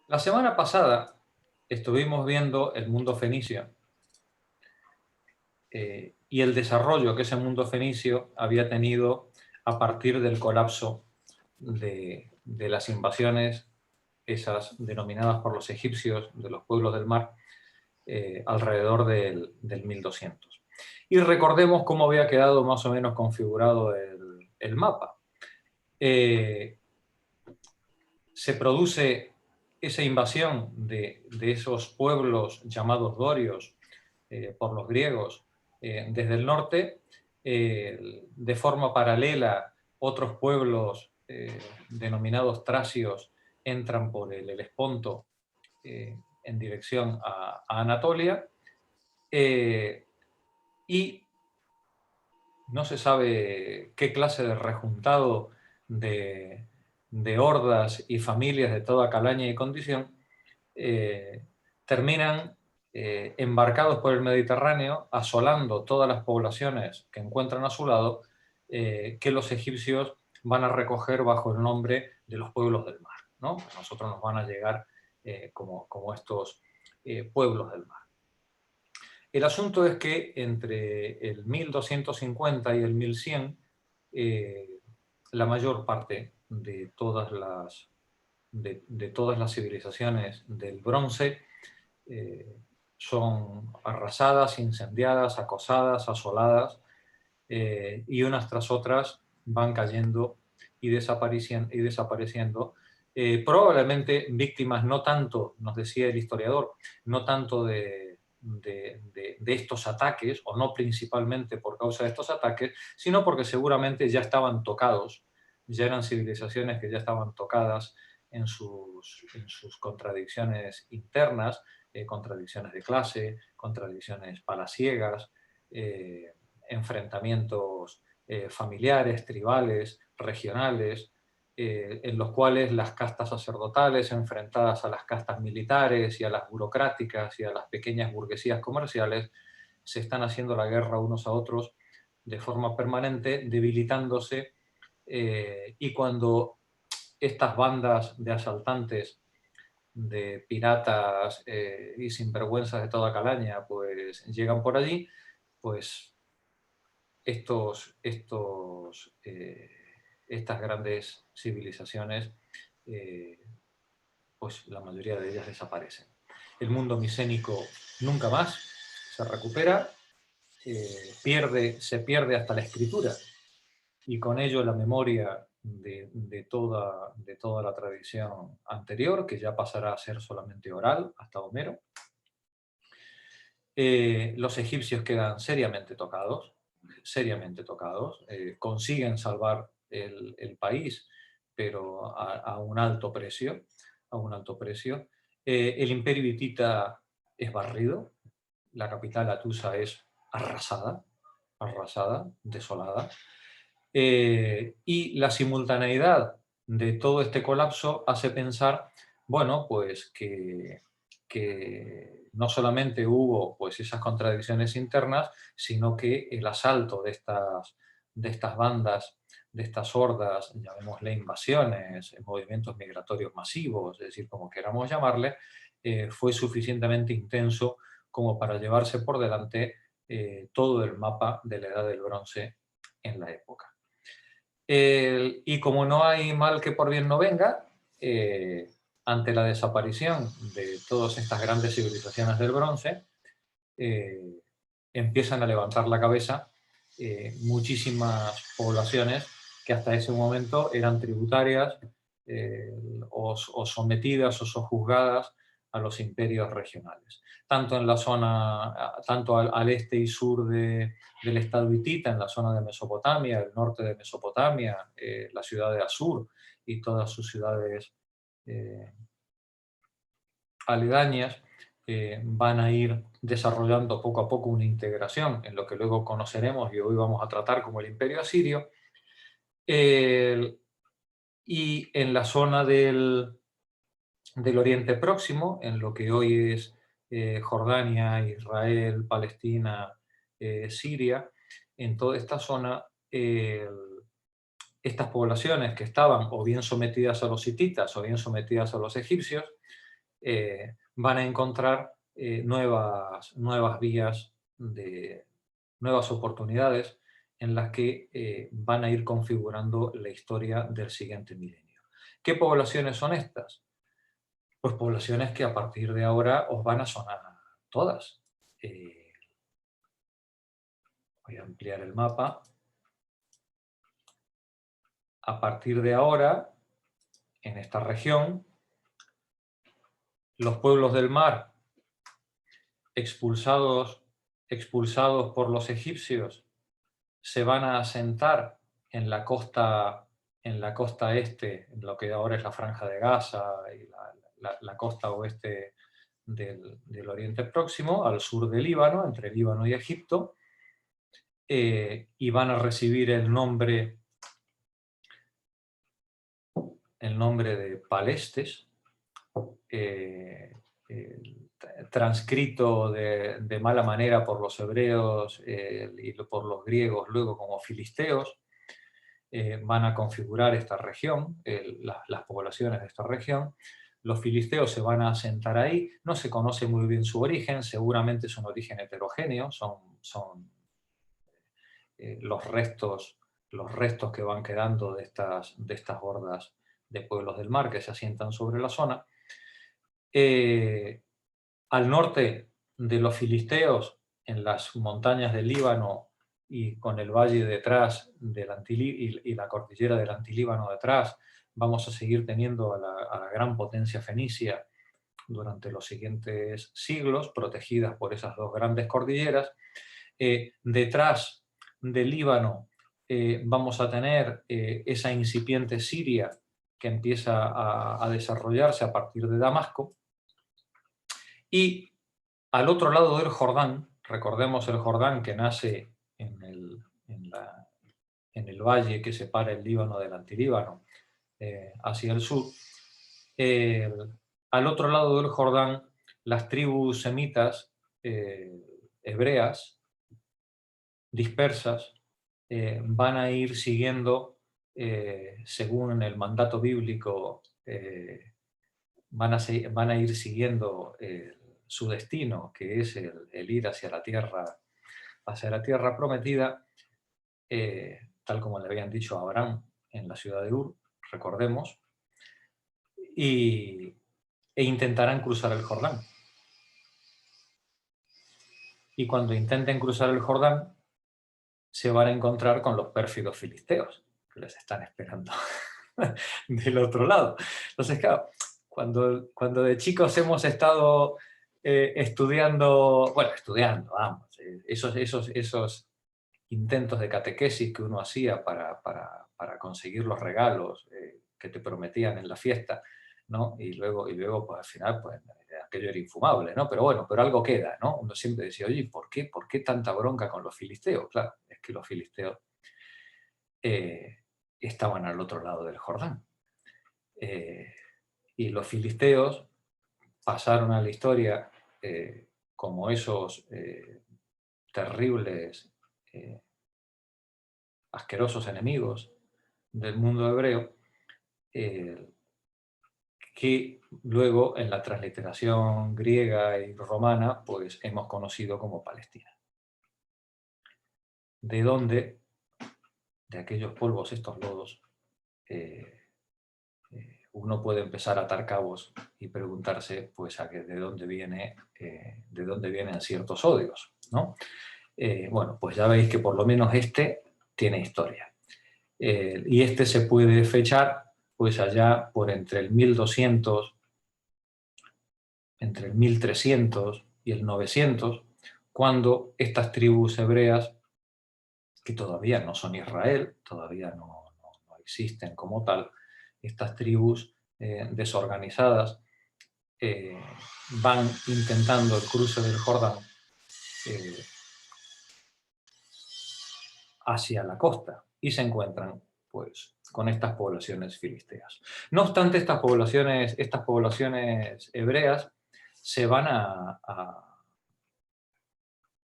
La semana pasada estuvimos viendo el mundo fenicio y el desarrollo que ese mundo fenicio había tenido a partir del colapso de las invasiones, esas denominadas por los egipcios de los pueblos del mar, alrededor del 1200. Y recordemos cómo había quedado más o menos configurado el mapa. Se produce esa invasión de esos pueblos llamados dorios por los griegos desde el norte. De forma paralela, otros pueblos denominados tracios entran por el Helesponto en dirección a Anatolia, y no se sabe qué clase de rejuntado de hordas y familias de toda calaña y condición terminan embarcados por el Mediterráneo, asolando todas las poblaciones que encuentran a su lado, que los egipcios van a recoger bajo el nombre de los pueblos del mar, ¿no? A nosotros nos van a llegar como estos pueblos del mar. El asunto es que entre el 1250 y el 1100, la mayor parte de todas las civilizaciones del bronce son arrasadas, incendiadas, acosadas, asoladas, y unas tras otras van cayendo y desapareciendo, probablemente víctimas no tanto, nos decía el historiador, no tanto de estos ataques, o no principalmente por causa de estos ataques, sino porque seguramente ya estaban tocados, ya eran civilizaciones que ya estaban tocadas en sus contradicciones internas, contradicciones de clase, contradicciones palaciegas, enfrentamientos familiares, tribales, regionales, en los cuales las castas sacerdotales enfrentadas a las castas militares y a las burocráticas y a las pequeñas burguesías comerciales se están haciendo la guerra unos a otros de forma permanente, debilitándose, y cuando estas bandas de asaltantes, de piratas y sinvergüenzas de toda calaña pues llegan por allí, pues estas grandes civilizaciones, pues la mayoría de ellas desaparecen. El mundo micénico nunca más se recupera, se pierde hasta la escritura, y con ello la memoria de toda la tradición anterior, que ya pasará a ser solamente oral hasta Homero. Los egipcios quedan seriamente tocados, consiguen salvar el país, pero a un alto precio, el imperio hitita es barrido, la capital Atusa es arrasada, desolada, y la simultaneidad de todo este colapso hace pensar, bueno, pues que no solamente hubo pues esas contradicciones internas, sino que el asalto de estas bandas, de estas hordas, llamémosle invasiones, movimientos migratorios masivos, es decir, como queramos llamarle, fue suficientemente intenso como para llevarse por delante todo el mapa de la Edad del Bronce en la época. Y como no hay mal que por bien no venga, ante la desaparición de todas estas grandes civilizaciones del bronce, empiezan a levantar la cabeza muchísimas poblaciones que hasta ese momento eran tributarias, o sometidas o sojuzgadas a los imperios regionales. Tanto en la zona, tanto al este y sur del estado hitita, en la zona de Mesopotamia, el norte de Mesopotamia, la ciudad de Asur y todas sus ciudades aledañas, van a ir desarrollando poco a poco una integración en lo que luego conoceremos y hoy vamos a tratar como el Imperio Asirio. Y en la zona del Oriente Próximo, en lo que hoy es Jordania, Israel, Palestina, Siria, en toda esta zona estas poblaciones que estaban o bien sometidas a los hititas o bien sometidas a los egipcios, van a encontrar nuevas vías, nuevas oportunidades en las que van a ir configurando la historia del siguiente milenio. ¿Qué poblaciones son estas? Pues poblaciones que a partir de ahora os van a sonar todas. Voy a ampliar el mapa. A partir de ahora, en esta región, los pueblos del mar expulsados por los egipcios se van a asentar en la costa este, en lo que ahora es la Franja de Gaza y la costa oeste del Oriente Próximo, al sur del Líbano, entre Líbano y Egipto, y van a recibir el nombre de Palestes, transcrito de mala manera por los hebreos y por los griegos luego como filisteos. Van a configurar esta región, las poblaciones de esta región. Los filisteos se van a asentar ahí, no se conoce muy bien su origen, seguramente es un origen heterogéneo, son los restos que van quedando de estas hordas de pueblos del mar que se asientan sobre la zona. Al norte de los filisteos, en las montañas del Líbano y con el valle detrás y la cordillera del Antilíbano detrás, vamos a seguir teniendo a la gran potencia fenicia durante los siguientes siglos, protegidas por esas dos grandes cordilleras. Detrás del Líbano vamos a tener esa incipiente Siria que empieza a desarrollarse a partir de Damasco. Y al otro lado del Jordán, recordemos el Jordán que nace en el valle que separa el Líbano del Antilíbano hacia el sur, al otro lado del Jordán, las tribus semitas hebreas dispersas van a ir siguiendo, según el mandato bíblico, van a ir siguiendo su destino, que es el ir hacia la tierra prometida, tal como le habían dicho a Abraham en la ciudad de Ur, recordemos, e intentarán cruzar el Jordán. Y cuando intenten cruzar el Jordán, se van a encontrar con los pérfidos filisteos, que les están esperando del otro lado. Entonces, claro, cuando de chicos hemos estado estudiando, vamos, esos intentos de catequesis que uno hacía para conseguir los regalos que te prometían en la fiesta, ¿no? Y luego pues al final, pues aquello era infumable, ¿no? Pero bueno, pero algo queda, ¿no? Uno siempre decía, oye, ¿por qué tanta bronca con los filisteos? Claro, es que los filisteos estaban al otro lado del Jordán. Y los filisteos pasaron a la historia como esos terribles, asquerosos enemigos del mundo hebreo, que luego en la transliteración griega y romana pues hemos conocido como Palestina. ¿De dónde? De aquellos polvos, estos lodos, uno puede empezar a atar cabos y preguntarse pues de dónde vienen ciertos odios, ¿no? Bueno, pues ya veis que por lo menos este tiene historia. Y este se puede fechar pues allá por entre el 1200, entre el 1300 y el 900, cuando estas tribus hebreas, que todavía no son Israel, todavía no existen como tal, estas tribus desorganizadas van intentando el cruce del Jordán hacia la costa y se encuentran pues con estas poblaciones filisteas. No obstante, estas poblaciones hebreas se van a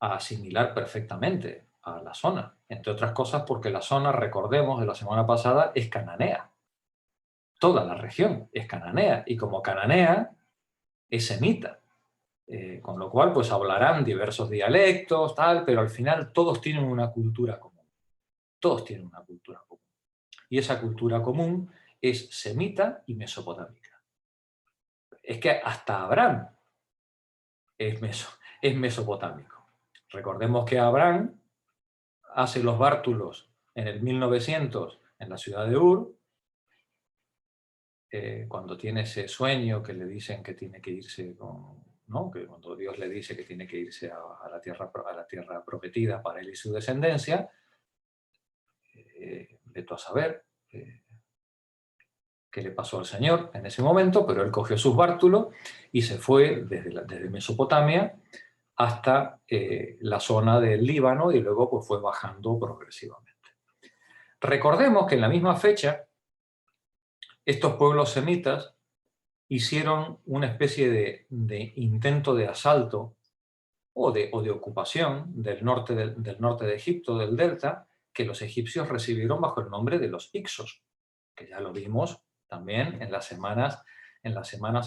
asimilar perfectamente a la zona. Entre otras cosas porque la zona, recordemos, de la semana pasada, es cananea. Toda la región es cananea, y como cananea es semita. Con lo cual, pues hablarán diversos dialectos, tal, pero al final todos tienen una cultura común. Todos tienen una cultura común. Y esa cultura común es semita y mesopotámica. Es que hasta Abraham es mesopotámico. Recordemos que Abraham hace los bártulos en el 1900 en la ciudad de Ur, cuando tiene ese sueño que le dicen que tiene que irse con, ¿no? Que cuando Dios le dice que tiene que irse a la tierra prometida para él y su descendencia, vete a saber qué le pasó al Señor en ese momento, pero él cogió sus bártulos y se fue desde Mesopotamia hasta la zona del Líbano, y luego pues fue bajando progresivamente. Recordemos que en la misma fecha estos pueblos semitas hicieron una especie de intento de asalto o de ocupación del norte de Egipto, del delta, que los egipcios recibieron bajo el nombre de los Hicsos, que ya lo vimos también en las semanas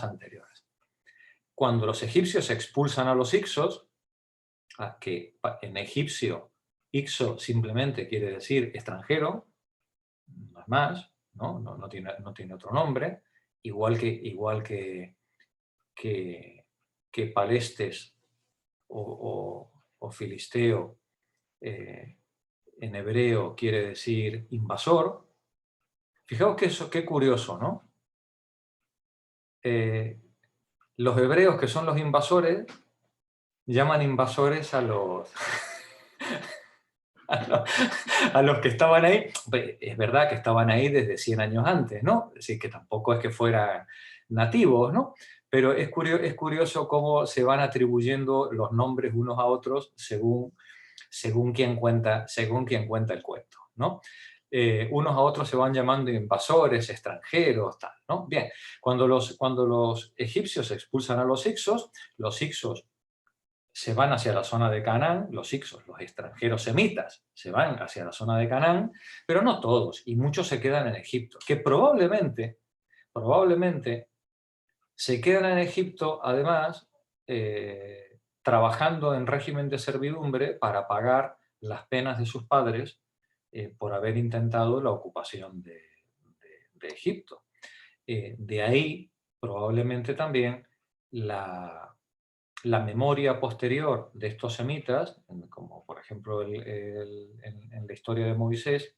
anteriores. Cuando los egipcios expulsan a los Hicsos, que en egipcio Ixo simplemente quiere decir extranjero, no es más, no tiene otro nombre, igual que Palestes o filisteo en hebreo quiere decir invasor. Fijaos que eso, qué curioso, ¿no? Los hebreos, que son los invasores, llaman invasores a los, a los que estaban ahí. Es verdad que estaban ahí desde 100 años antes, ¿no? Es decir, que tampoco es que fueran nativos, ¿no? Pero es curioso cómo se van atribuyendo los nombres unos a otros según quien cuenta el cuento, ¿no? Unos a otros se van llamando invasores, extranjeros, tal, ¿no? Bien, cuando los egipcios expulsan a los Hicsos se van hacia la zona de Canaán, los Hicsos, los extranjeros semitas, se van hacia la zona de Canaán, pero no todos, y muchos se quedan en Egipto, que probablemente se quedan en Egipto, además, trabajando en régimen de servidumbre para pagar las penas de sus padres por haber intentado la ocupación de Egipto. De ahí, probablemente también, la memoria posterior de estos semitas, como por ejemplo en la historia de Moisés,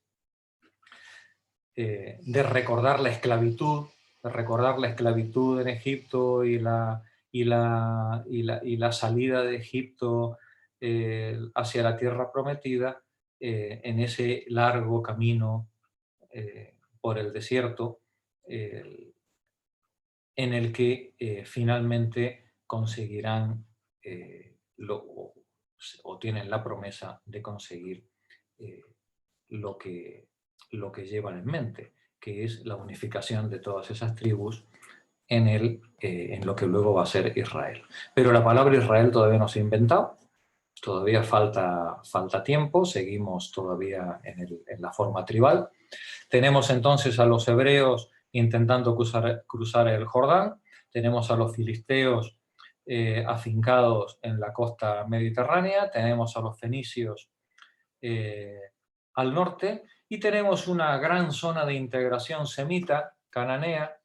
de recordar la esclavitud, en Egipto y la salida de Egipto hacia la tierra prometida, en ese largo camino por el desierto, en el que finalmente conseguirán o tienen la promesa de conseguir eh, lo que llevan en mente, que es la unificación de todas esas tribus en lo que luego va a ser Israel. Pero la palabra Israel todavía no se ha inventado, todavía falta tiempo, seguimos todavía en la forma tribal. Tenemos entonces a los hebreos intentando cruzar el Jordán, tenemos a los filisteos afincados en la costa mediterránea, tenemos a los fenicios al norte, y tenemos una gran zona de integración semita, cananea,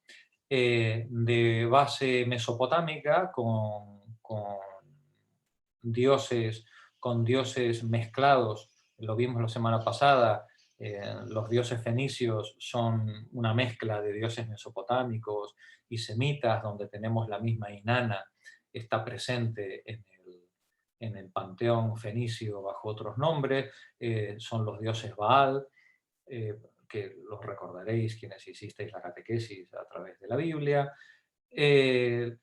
de base mesopotámica, dioses, con dioses mezclados. Lo vimos la semana pasada, los dioses fenicios son una mezcla de dioses mesopotámicos y semitas, donde tenemos la misma Inanna, está presente en el panteón fenicio bajo otros nombres, son los dioses Baal, que los recordaréis quienes hicisteis la catequesis a través de la Biblia. Es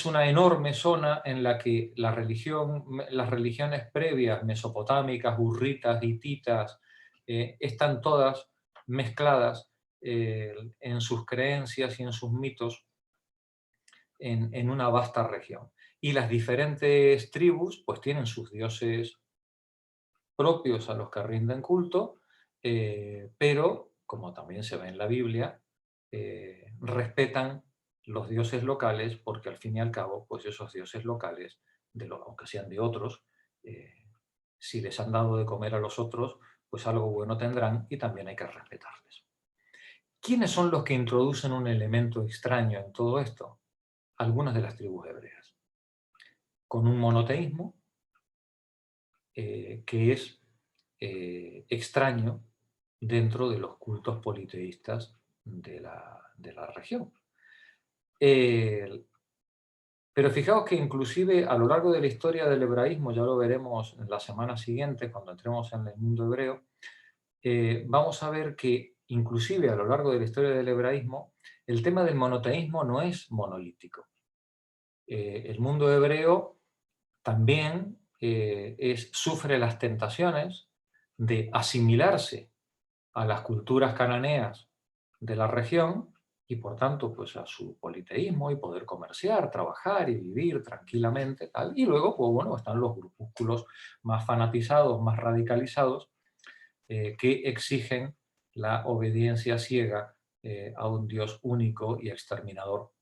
una enorme zona en la que las religiones previas, mesopotámicas, hurritas, hititas, están todas mezcladas en sus creencias y en sus mitos en una vasta región. Y las diferentes tribus pues tienen sus dioses propios a los que rinden culto, pero, como también se ve en la Biblia, respetan los dioses locales porque al fin y al cabo, pues esos dioses locales, aunque sean de otros, eh, si les han dado de comer a los otros, pues algo bueno tendrán y también hay que respetarles. ¿Quiénes son los que introducen un elemento extraño en todo esto? Algunas de las tribus hebreas, con un monoteísmo que es extraño dentro de los cultos politeístas de la región. Eh, pero fijaos que inclusive a lo largo de la historia del hebraísmo, ya lo veremos en la semana siguiente, cuando entremos en el mundo hebreo, vamos a ver que inclusive a lo largo de la historia del hebraísmo, el tema del monoteísmo no es monolítico. El mundo hebreo también sufre las tentaciones de asimilarse a las culturas cananeas de la región y por tanto pues a su politeísmo y poder comerciar, trabajar y vivir tranquilamente. Tal. Y luego pues bueno, están los grupúsculos más fanatizados, más radicalizados, que exigen la obediencia ciega a un Dios único y exterminador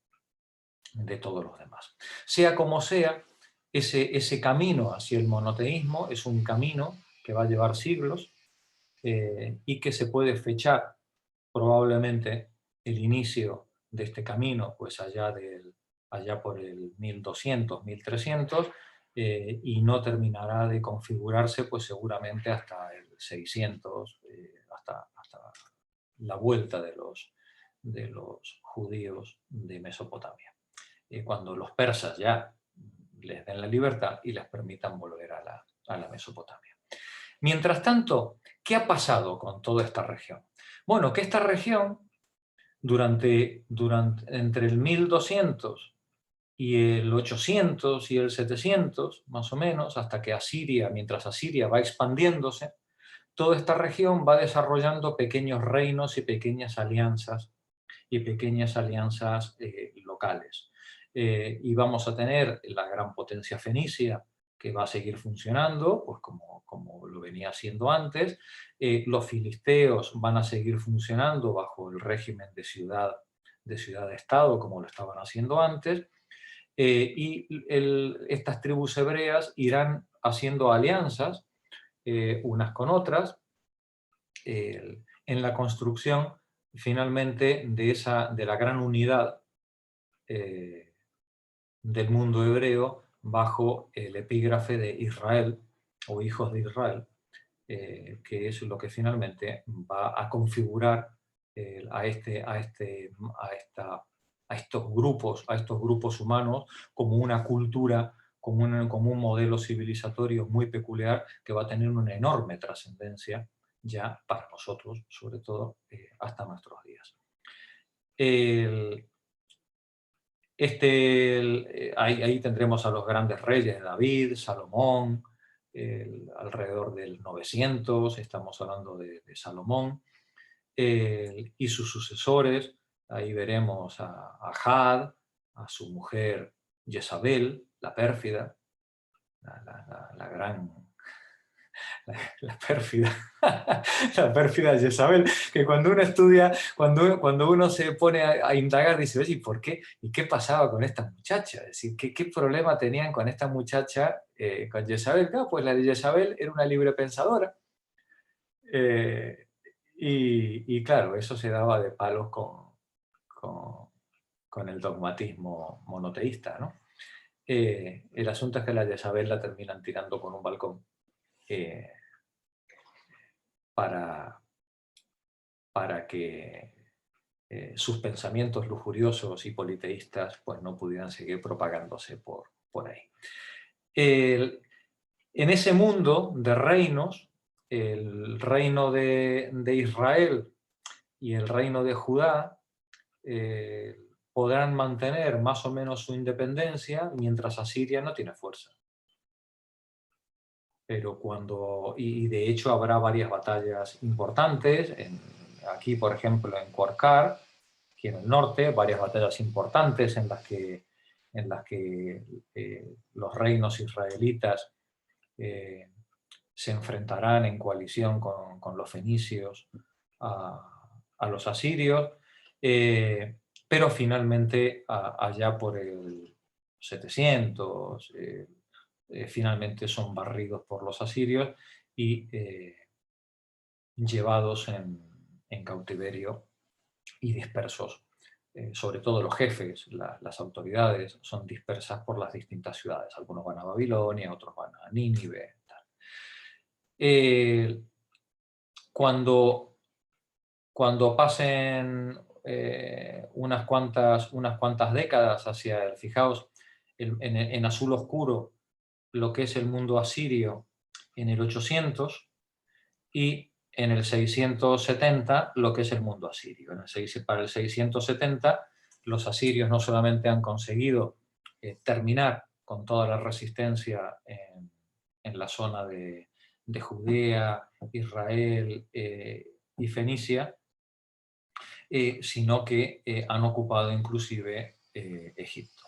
de todos los demás. Sea como sea, ese camino hacia el monoteísmo es un camino que va a llevar siglos y que se puede fechar probablemente el inicio de este camino pues allá por el 1200, 1300 y no terminará de configurarse pues seguramente hasta el 600, hasta la vuelta de los judíos de Mesopotamia, cuando los persas ya les den la libertad y les permitan volver a la Mesopotamia. Mientras tanto, ¿qué ha pasado con toda esta región? Bueno, que esta región, entre el 1200 y el 800 y el 700, más o menos, hasta que Asiria, mientras Asiria va expandiéndose, toda esta región va desarrollando pequeños reinos y pequeñas alianzas locales. Y vamos a tener la gran potencia fenicia, que va a seguir funcionando, pues como lo venía haciendo antes. Los filisteos van a seguir funcionando bajo el régimen de ciudad-estado, como lo estaban haciendo antes. Estas tribus hebreas irán haciendo alianzas unas con otras en la construcción finalmente de la gran unidad eh, del mundo hebreo bajo el epígrafe de Israel o hijos de Israel, que es lo que finalmente va a configurar a estos grupos humanos como una cultura, como un modelo civilizatorio muy peculiar que va a tener una enorme trascendencia ya para nosotros, sobre todo hasta nuestros días. Ahí tendremos a los grandes reyes, David, Salomón, alrededor del 900, estamos hablando de Salomón, y sus sucesores. Ahí veremos a Had, a su mujer Jezabel, la pérfida, la gran, la pérfida, la pérfida Jezabel, que cuando uno estudia, cuando uno se pone a indagar, dice, oye, ¿y por qué? ¿Y qué pasaba con esta muchacha? Es decir, ¿qué problema tenían con esta muchacha, con Jezabel? Claro, pues la de Jezabel era una libre pensadora, eh, y claro, eso se daba de palos con, con el dogmatismo monoteísta, ¿no? El asunto es que la Jezabel la terminan tirando con un balcón para, para que sus pensamientos lujuriosos y politeístas pues, no pudieran seguir propagándose por ahí. En ese mundo de reinos, el reino de Israel y el reino de Judá podrán mantener más o menos su independencia mientras Asiria no tiene fuerza. Pero y de hecho habrá varias batallas importantes, aquí por ejemplo en Qorcar, aquí en el norte, varias batallas importantes en las que los reinos israelitas se enfrentarán en coalición con los fenicios a los asirios, pero finalmente allá por el 700, finalmente son barridos por los asirios y llevados en cautiverio y dispersos. Sobre todo los jefes, las autoridades, son dispersas por las distintas ciudades. Algunos van a Babilonia, otros van a Nínive. Cuando pasen unas cuantas décadas hacia el, fijaos, en azul oscuro, lo que es el mundo asirio en el 800, y en el 670 lo que es el mundo asirio. Para el 670 los asirios no solamente han conseguido terminar con toda la resistencia en la zona de Judea, Israel y Fenicia, sino que han ocupado inclusive Egipto.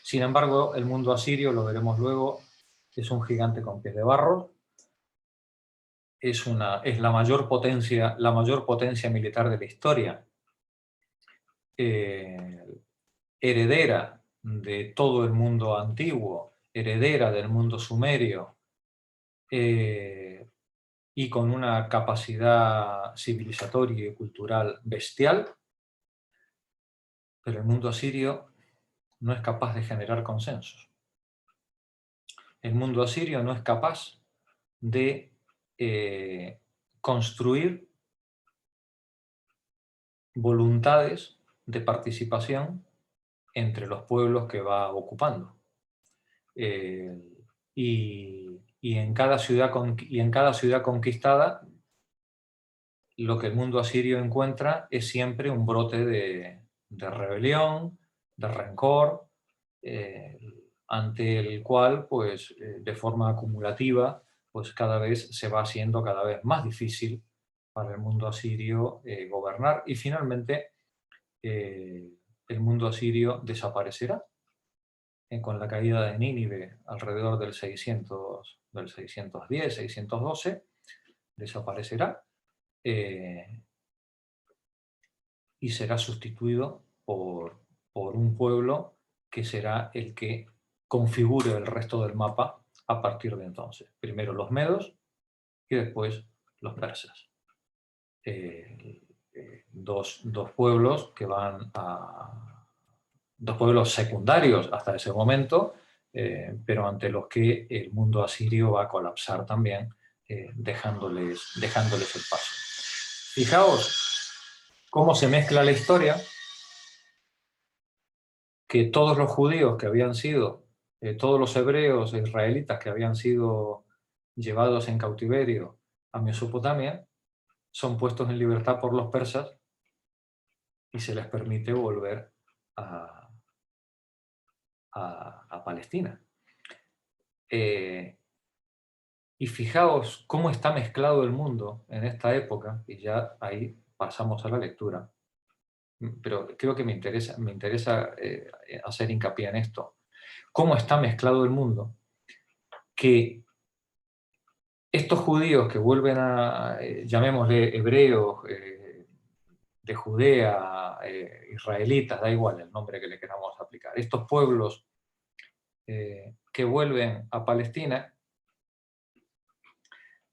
Sin embargo, el mundo asirio, lo veremos luego, es un gigante con pies de barro, es la mayor potencia militar de la historia, heredera de todo el mundo antiguo, heredera del mundo sumerio, y con una capacidad civilizatoria y cultural bestial, pero el mundo asirio no es capaz de generar consensos. El mundo asirio no es capaz de construir voluntades de participación entre los pueblos que va ocupando. Y en cada ciudad conquistada, lo que el mundo asirio encuentra es siempre un brote de rebelión, de rencor, ante el cual, pues, de forma acumulativa, pues cada vez se va haciendo cada vez más difícil para el mundo asirio gobernar, y finalmente el mundo asirio desaparecerá con la caída de Nínive alrededor del 610, 612, desaparecerá y será sustituido por un pueblo que será el que configure el resto del mapa a partir de entonces. Primero los medos y después los persas. Dos pueblos que van dos pueblos secundarios hasta ese momento, pero ante los que el mundo asirio va a colapsar también, dejándoles el paso. Fijaos cómo se mezcla la historia, que todos los judíos que habían sido, todos los hebreos e israelitas que habían sido llevados en cautiverio a Mesopotamia, son puestos en libertad por los persas y se les permite volver a Palestina. Y fijaos cómo está mezclado el mundo en esta época, y ya ahí pasamos a la lectura, pero creo que me interesa hacer hincapié en esto. Cómo está mezclado el mundo, que estos judíos que vuelven llamémosle hebreos, de Judea, israelitas, da igual el nombre que le queramos aplicar, estos pueblos que vuelven a Palestina,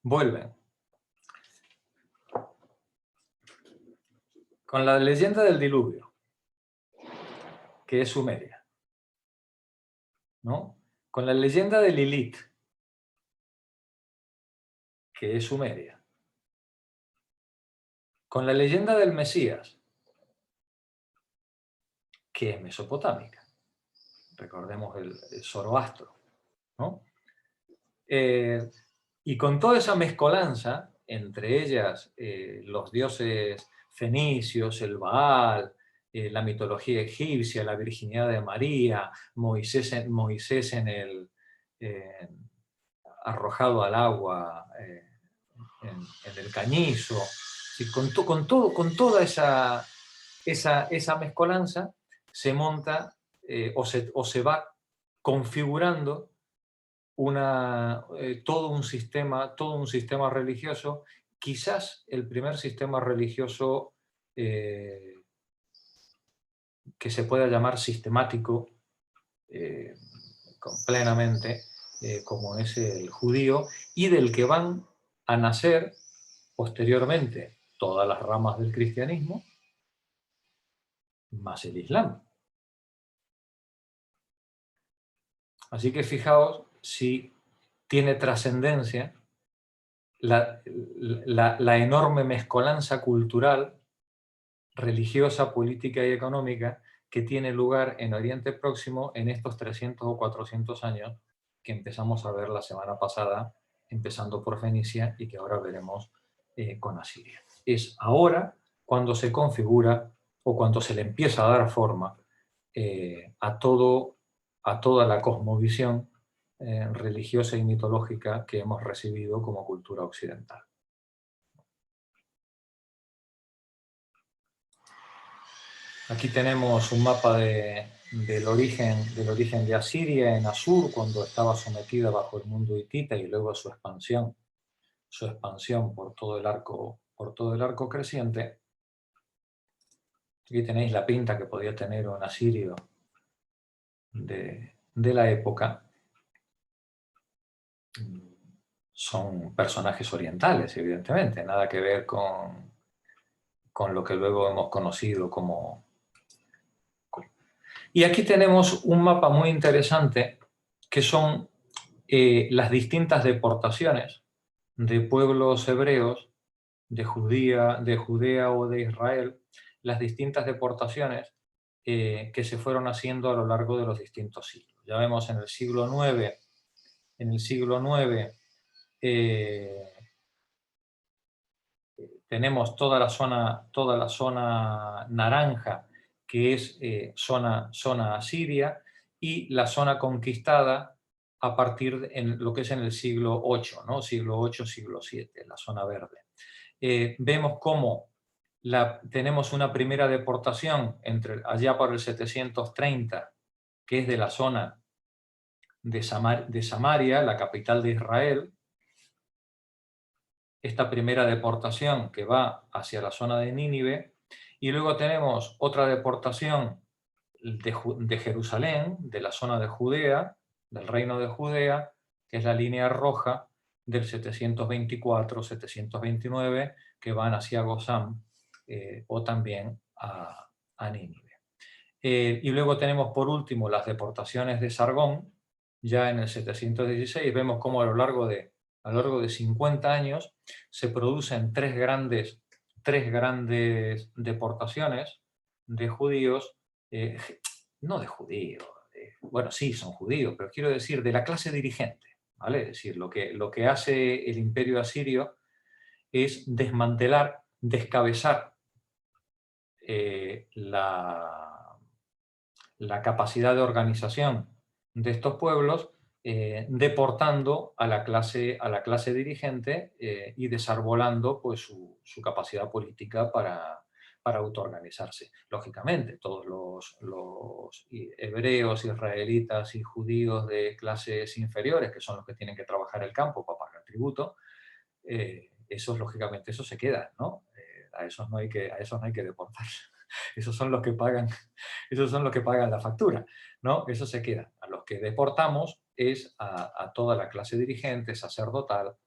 vuelven con la leyenda del diluvio, que es Sumeria, ¿no? Con la leyenda de Lilith, que es Sumeria, con la leyenda del Mesías, que es mesopotámica. Recordemos el Zoroastro, ¿no? Y con toda esa mezcolanza, entre ellas los dioses fenicios, el Baal, la mitología egipcia, la virginidad de María, Moisés arrojado al agua en el Cañizo, y con toda esa mezcolanza se monta o se va configurando todo un sistema religioso, quizás el primer sistema religioso que se pueda llamar sistemático eh, plenamente, como es el judío, y del que van a nacer posteriormente todas las ramas del cristianismo, más el islam. Así que fijaos si tiene trascendencia la enorme mezcolanza cultural, religiosa, política y económica que tiene lugar en Oriente Próximo en estos 300 o 400 años que empezamos a ver la semana pasada, empezando por Fenicia y que ahora veremos con Asiria. Es ahora cuando se configura o cuando se le empieza a dar forma a toda la cosmovisión religiosa y mitológica que hemos recibido como cultura occidental. Aquí tenemos un mapa del origen de Asiria en Asur, cuando estaba sometida bajo el mundo hitita, y luego su expansión por todo el arco creciente. Aquí tenéis la pinta que podía tener un asirio de la época. Son personajes orientales, evidentemente, nada que ver con lo que luego hemos conocido como... Y aquí tenemos un mapa muy interesante que son las distintas deportaciones de pueblos hebreos, de Judea o de Israel, las distintas deportaciones que se fueron haciendo a lo largo de los distintos siglos. Ya vemos en el siglo IX, tenemos toda la zona naranja, que es zona asiria, y la zona conquistada a partir de lo que es en el siglo VIII, ¿no? Siglo VIII, siglo VII, la zona verde. Vemos cómo tenemos una primera deportación allá por el 730, que es de la zona de Samaria, la capital de Israel. Esta primera deportación que va hacia la zona de Nínive, y luego tenemos otra deportación de Jerusalén, de la zona de Judea, del reino de Judea, que es la línea roja del 724-729, que van hacia Gozán o también a Nínive. Y luego tenemos por último las deportaciones de Sargón, ya en el 716, vemos cómo a lo largo de 50 años se producen tres grandes deportaciones de judíos, no de judíos, bueno, sí, son judíos, pero quiero decir de la clase dirigente, ¿vale? Es decir, lo que hace el imperio asirio es desmantelar, descabezar la capacidad de organización de estos pueblos, deportando a la clase dirigente y desarbolando pues, su capacidad política para autoorganizarse. Lógicamente, todos los hebreos, israelitas y judíos de clases inferiores, que son los que tienen que trabajar el campo para pagar tributo, esos lógicamente eso se queda, ¿no? A esos no hay que deportar. Esos son los que pagan la factura, ¿no? Eso se queda. A los que deportamos es a toda la clase dirigente, sacerdotal,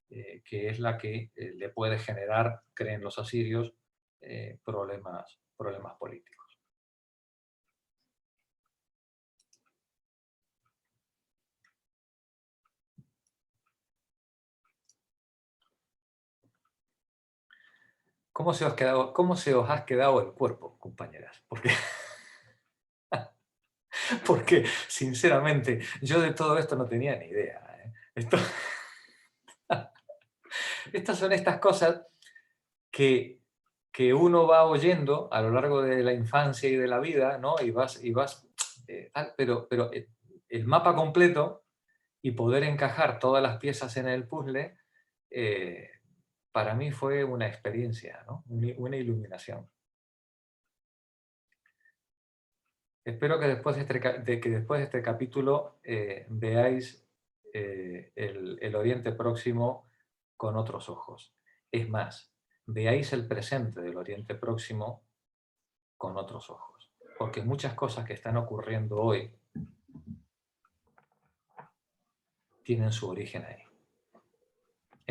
que es la que le puede generar, creen los asirios, problemas políticos. ¿Cómo se os ha quedado el cuerpo, compañeras? Porque sinceramente, yo de todo esto no tenía ni idea. Estas son estas cosas que uno va oyendo a lo largo de la infancia y de la vida, ¿no? Y vas pero el mapa completo y poder encajar todas las piezas en el puzzle, para mí fue una experiencia, ¿no? Una iluminación. Espero que después de este capítulo veáis el Oriente Próximo con otros ojos. Es más, veáis el presente del Oriente Próximo con otros ojos. Porque muchas cosas que están ocurriendo hoy tienen su origen ahí.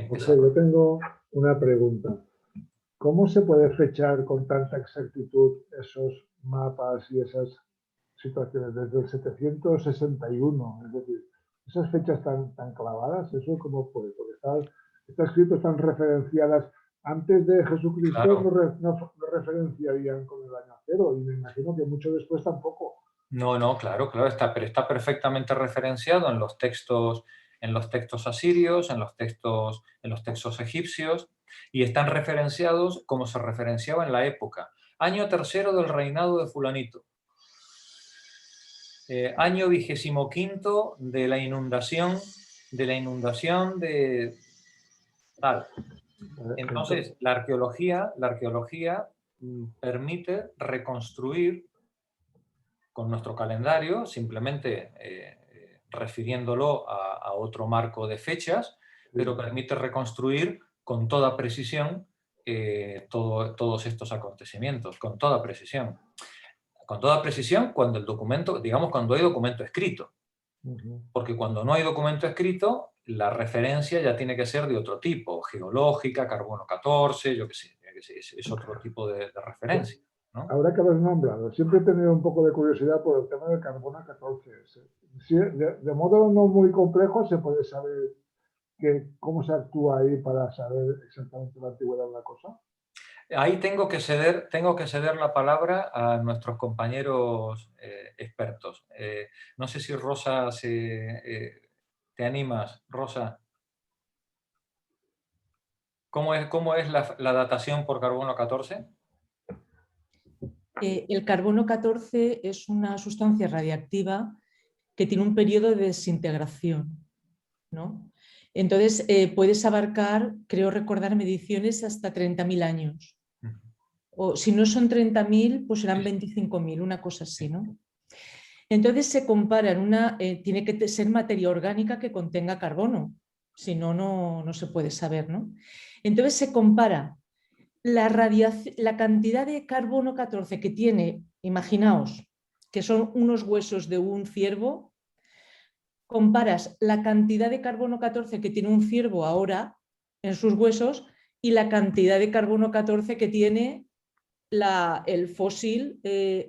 José, yo tengo una pregunta. ¿Cómo se puede fechar con tanta exactitud esos mapas y esas situaciones desde el 761? Es decir, esas fechas tan clavadas, ¿eso cómo puede? Porque está escrito, están referenciadas. Antes de Jesucristo Claro. no referenciarían con el año cero, y me imagino que mucho después tampoco. No, claro, pero está perfectamente referenciado en los textos asirios, en los textos egipcios, y están referenciados como se referenciaba en la época. Año tercero del reinado de fulanito. Año 25º de la inundación de tal. Entonces, la arqueología permite reconstruir con nuestro calendario, simplemente refiriéndolo a otro marco de fechas, pero permite reconstruir con toda precisión todos estos acontecimientos, con toda precisión. Con toda precisión cuando el documento, digamos, cuando hay documento escrito. Porque cuando no hay documento escrito, la referencia ya tiene que ser de otro tipo, geológica, carbono 14, yo qué sé, es otro tipo de referencia, ¿no? Ahora que lo has nombrado, siempre he tenido un poco de curiosidad por el tema del carbono 14. De modo no muy complejo se puede saber cómo se actúa ahí para saber exactamente la antigüedad de la cosa. Ahí tengo que ceder la palabra a nuestros compañeros expertos. No sé si Rosa te animas, Rosa. ¿Cómo es la datación por carbono 14? El carbono 14 es una sustancia radiactiva que tiene un periodo de desintegración, ¿no? Entonces, puedes abarcar, creo recordar, mediciones hasta 30.000 años. O si no son 30.000, pues serán 25.000, una cosa así, ¿no? Entonces se compara tiene que ser materia orgánica que contenga carbono, si no, no se puede saber, ¿no? Entonces se compara la cantidad de carbono 14 que tiene, imaginaos, que son unos huesos de un ciervo, comparas la cantidad de carbono 14 que tiene un ciervo ahora en sus huesos y la cantidad de carbono 14 que tiene el fósil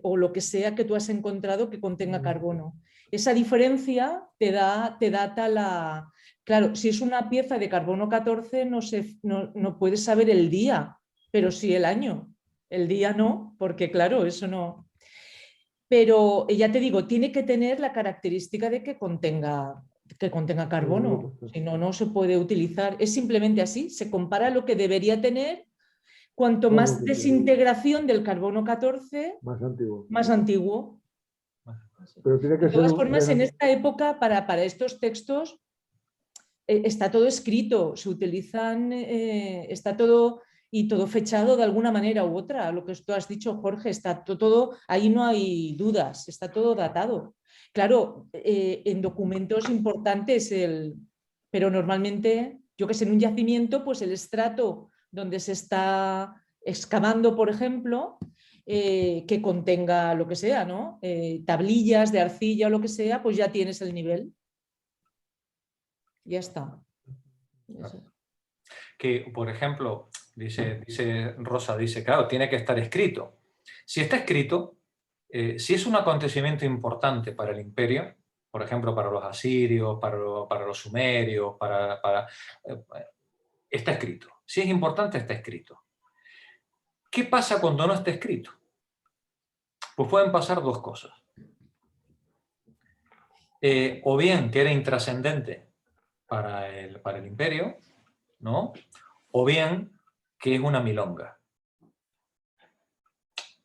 o lo que sea que tú has encontrado que contenga carbono. Esa diferencia te data la... Claro, si es una pieza de carbono 14 no puedes saber el día, pero sí el año. El día no, porque claro, eso no... Pero ya te digo, tiene que tener la característica de que contenga carbono, si no, no se puede utilizar. Es simplemente así, se compara lo que debería tener. Cuanto más desintegración del carbono 14, más antiguo. Pero tiene que De todas ser formas, en esta época, para estos textos, está todo escrito, se utilizan, está todo y todo fechado de alguna manera u otra. Lo que tú has dicho, Jorge, está todo, ahí no hay dudas, está todo datado. Claro, en documentos importantes, pero normalmente, yo que sé, en un yacimiento, pues el estrato donde se está excavando, por ejemplo, que contenga lo que sea, ¿no? Tablillas de arcilla o lo que sea, pues ya tienes el nivel. Ya está. Que, por ejemplo, dice Rosa, claro, tiene que estar escrito. Si está escrito, si es un acontecimiento importante para el imperio, por ejemplo, para los asirios, para los sumerios, está escrito. Si es importante, está escrito. ¿Qué pasa cuando no está escrito? Pues pueden pasar dos cosas. O bien que era intrascendente para el imperio, ¿no? O bien que es una milonga.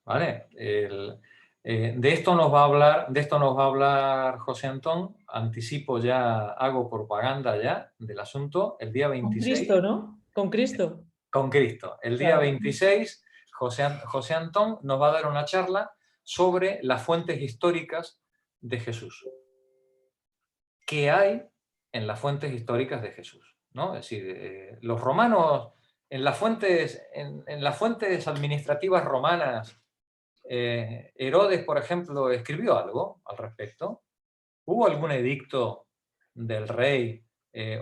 ¿Vale? De esto nos va a hablar José Antón. Anticipo ya, hago propaganda ya del asunto. El día 26. Con Cristo, ¿no? Con Cristo. Con Cristo. El día 26, José Antón nos va a dar una charla sobre las fuentes históricas de Jesús. ¿Qué hay en las fuentes históricas de Jesús, ¿no? Es decir, los romanos, en las fuentes administrativas romanas, Herodes, por ejemplo, escribió algo al respecto. ¿Hubo algún edicto del rey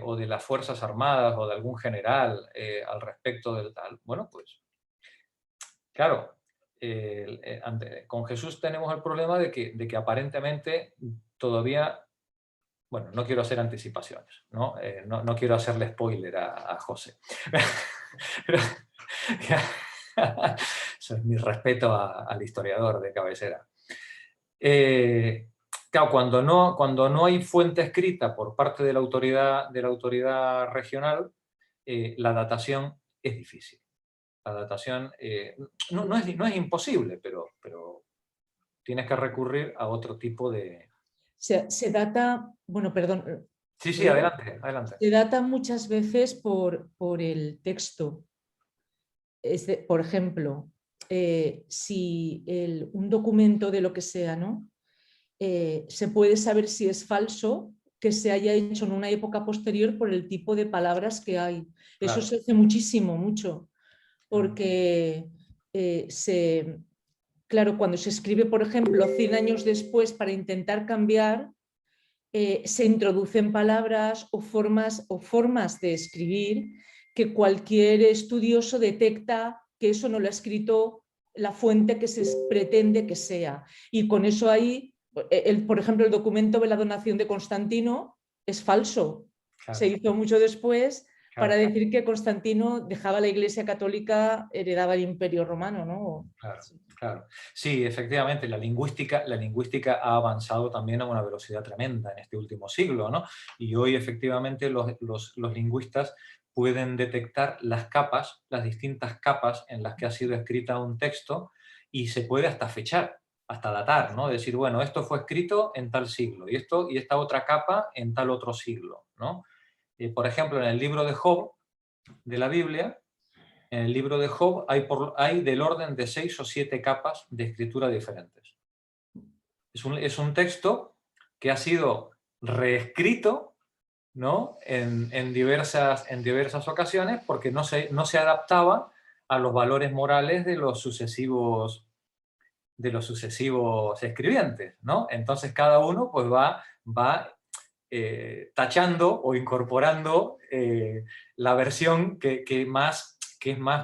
o de las Fuerzas Armadas o de algún general al respecto del tal? Bueno, pues, claro, con Jesús tenemos el problema de que aparentemente todavía, bueno, no quiero hacer anticipaciones, ¿no? No quiero hacerle spoiler a José. Pero, eso es mi respeto al historiador de cabecera. Claro, cuando no hay fuente escrita por parte de la autoridad regional, la datación es difícil. La datación no es imposible, pero tienes que recurrir a otro tipo de... Se data, bueno, perdón. Sí, adelante. Se data muchas veces por el texto. Por ejemplo, si un documento de lo que sea, ¿no? Se puede saber si es falso que se haya hecho en una época posterior por el tipo de palabras que hay. Claro. Eso se hace mucho, porque claro, cuando se escribe, por ejemplo, 100 años después para intentar cambiar, se introducen palabras o formas de escribir que cualquier estudioso detecta que eso no lo ha escrito la fuente que se pretende que sea. Y con eso ahí, por ejemplo, el documento de la donación de Constantino es falso. Claro. Se hizo mucho después para decir que Constantino dejaba la Iglesia Católica, heredaba el Imperio Romano, ¿no? Claro. Sí, efectivamente, la lingüística ha avanzado también a una velocidad tremenda en este último siglo, ¿no? Y hoy efectivamente los lingüistas pueden detectar las distintas capas en las que ha sido escrita un texto, y se puede hasta fechar, hasta datar, ¿no? Decir, bueno, esto fue escrito en tal siglo y esta otra capa en tal otro siglo, ¿no? Por ejemplo, en el libro de Job de la Biblia, en el libro de Job hay del orden de 6 o 7 capas de escritura diferentes. Es un texto que ha sido reescrito, ¿no? en diversas ocasiones, porque no se adaptaba a los valores morales de los sucesivos escribientes, ¿no? Entonces cada uno pues va tachando o incorporando la versión que es más,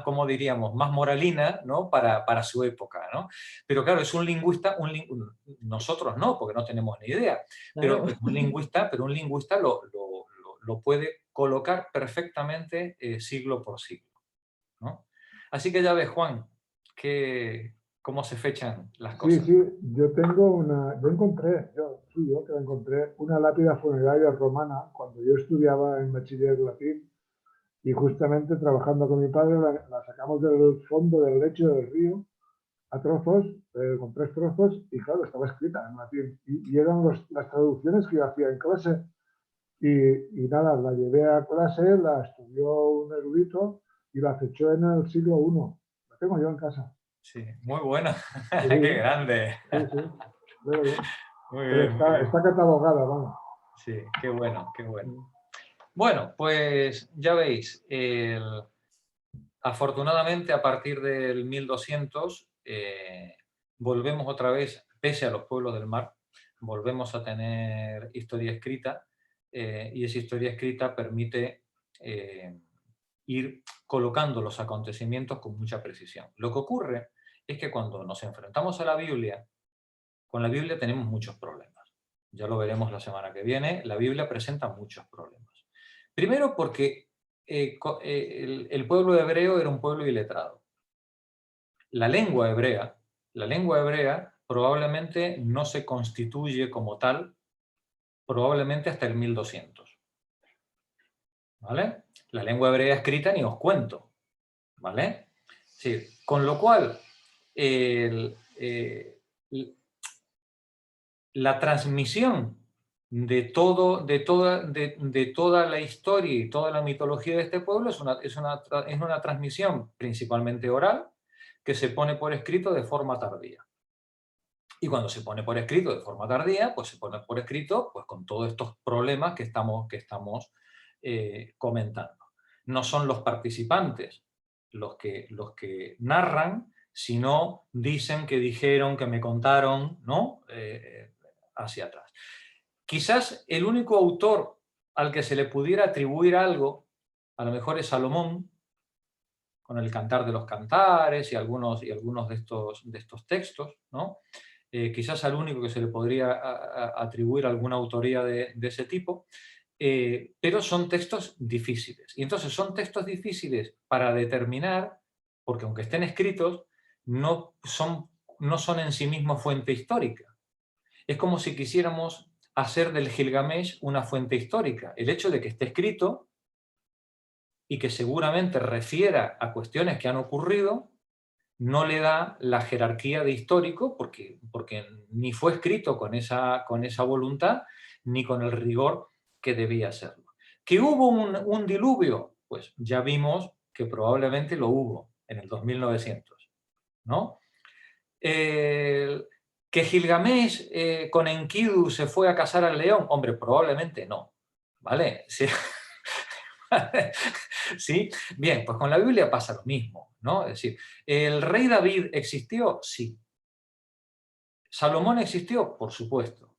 como diríamos, más moralina, ¿no? para su época, ¿no? Pero claro, es un lingüista, nosotros no, porque no tenemos ni idea, claro. pero un lingüista lo puede colocar perfectamente siglo por siglo, ¿no? Así que ya ves, Juan, cómo se fechan las cosas. Sí, yo encontré una lápida funeraria romana cuando yo estudiaba en bachiller latín, y justamente trabajando con mi padre la sacamos del fondo del lecho del río a trozos, con 3 trozos, y claro, estaba escrita en latín, y eran las traducciones que yo hacía en clase, y nada, la llevé a clase, la estudió un erudito y la fechó en el siglo I. La tengo yo en casa. Sí, muy buena. Sí. ¡Qué grande! Sí. Muy bien. Muy bien, está catalogada, vamos. Sí, qué bueno, qué bueno. Bueno, pues ya veis, afortunadamente a partir del 1200 volvemos otra vez, pese a los pueblos del mar, volvemos a tener historia escrita, y esa historia escrita permite ir colocando los acontecimientos con mucha precisión. Lo que ocurre es que cuando nos enfrentamos a la Biblia, con la Biblia tenemos muchos problemas. Ya lo veremos la semana que viene. La Biblia presenta muchos problemas. Primero porque el pueblo hebreo era un pueblo iletrado. La lengua hebrea probablemente no se constituye como tal, probablemente hasta el 1200. ¿Vale? La lengua hebrea escrita ni os cuento. ¿Vale? Sí, con lo cual, la transmisión de toda la historia y toda la mitología de este pueblo es una transmisión principalmente oral, que se pone por escrito de forma tardía. Y cuando se pone por escrito de forma tardía, pues se pone por escrito pues, con todos estos problemas que estamos comentando. No son los participantes los que narran, sino dicen que dijeron, que me contaron, ¿no? Hacia atrás. Quizás el único autor al que se le pudiera atribuir algo, a lo mejor es Salomón, con el Cantar de los Cantares y algunos de estos textos, ¿no? Quizás al único que se le podría atribuir alguna autoría de ese tipo, pero son textos difíciles. Y entonces son textos difíciles para determinar, porque aunque estén escritos, no son en sí mismos fuente histórica. Es como si quisiéramos hacer del Gilgamesh una fuente histórica. El hecho de que esté escrito y que seguramente refiera a cuestiones que han ocurrido, no le da la jerarquía de histórico porque ni fue escrito con esa voluntad ni con el rigor que debía serlo. ¿Que hubo un diluvio? Pues ya vimos que probablemente lo hubo en el 2900, ¿no? ¿Que Gilgamesh con Enkidu se fue a cazar al león? Hombre, probablemente no, ¿vale? Sí. ¿Sí? Bien, pues con la Biblia pasa lo mismo, ¿no? Es decir, ¿el rey David existió? Sí. ¿Salomón existió? Por supuesto.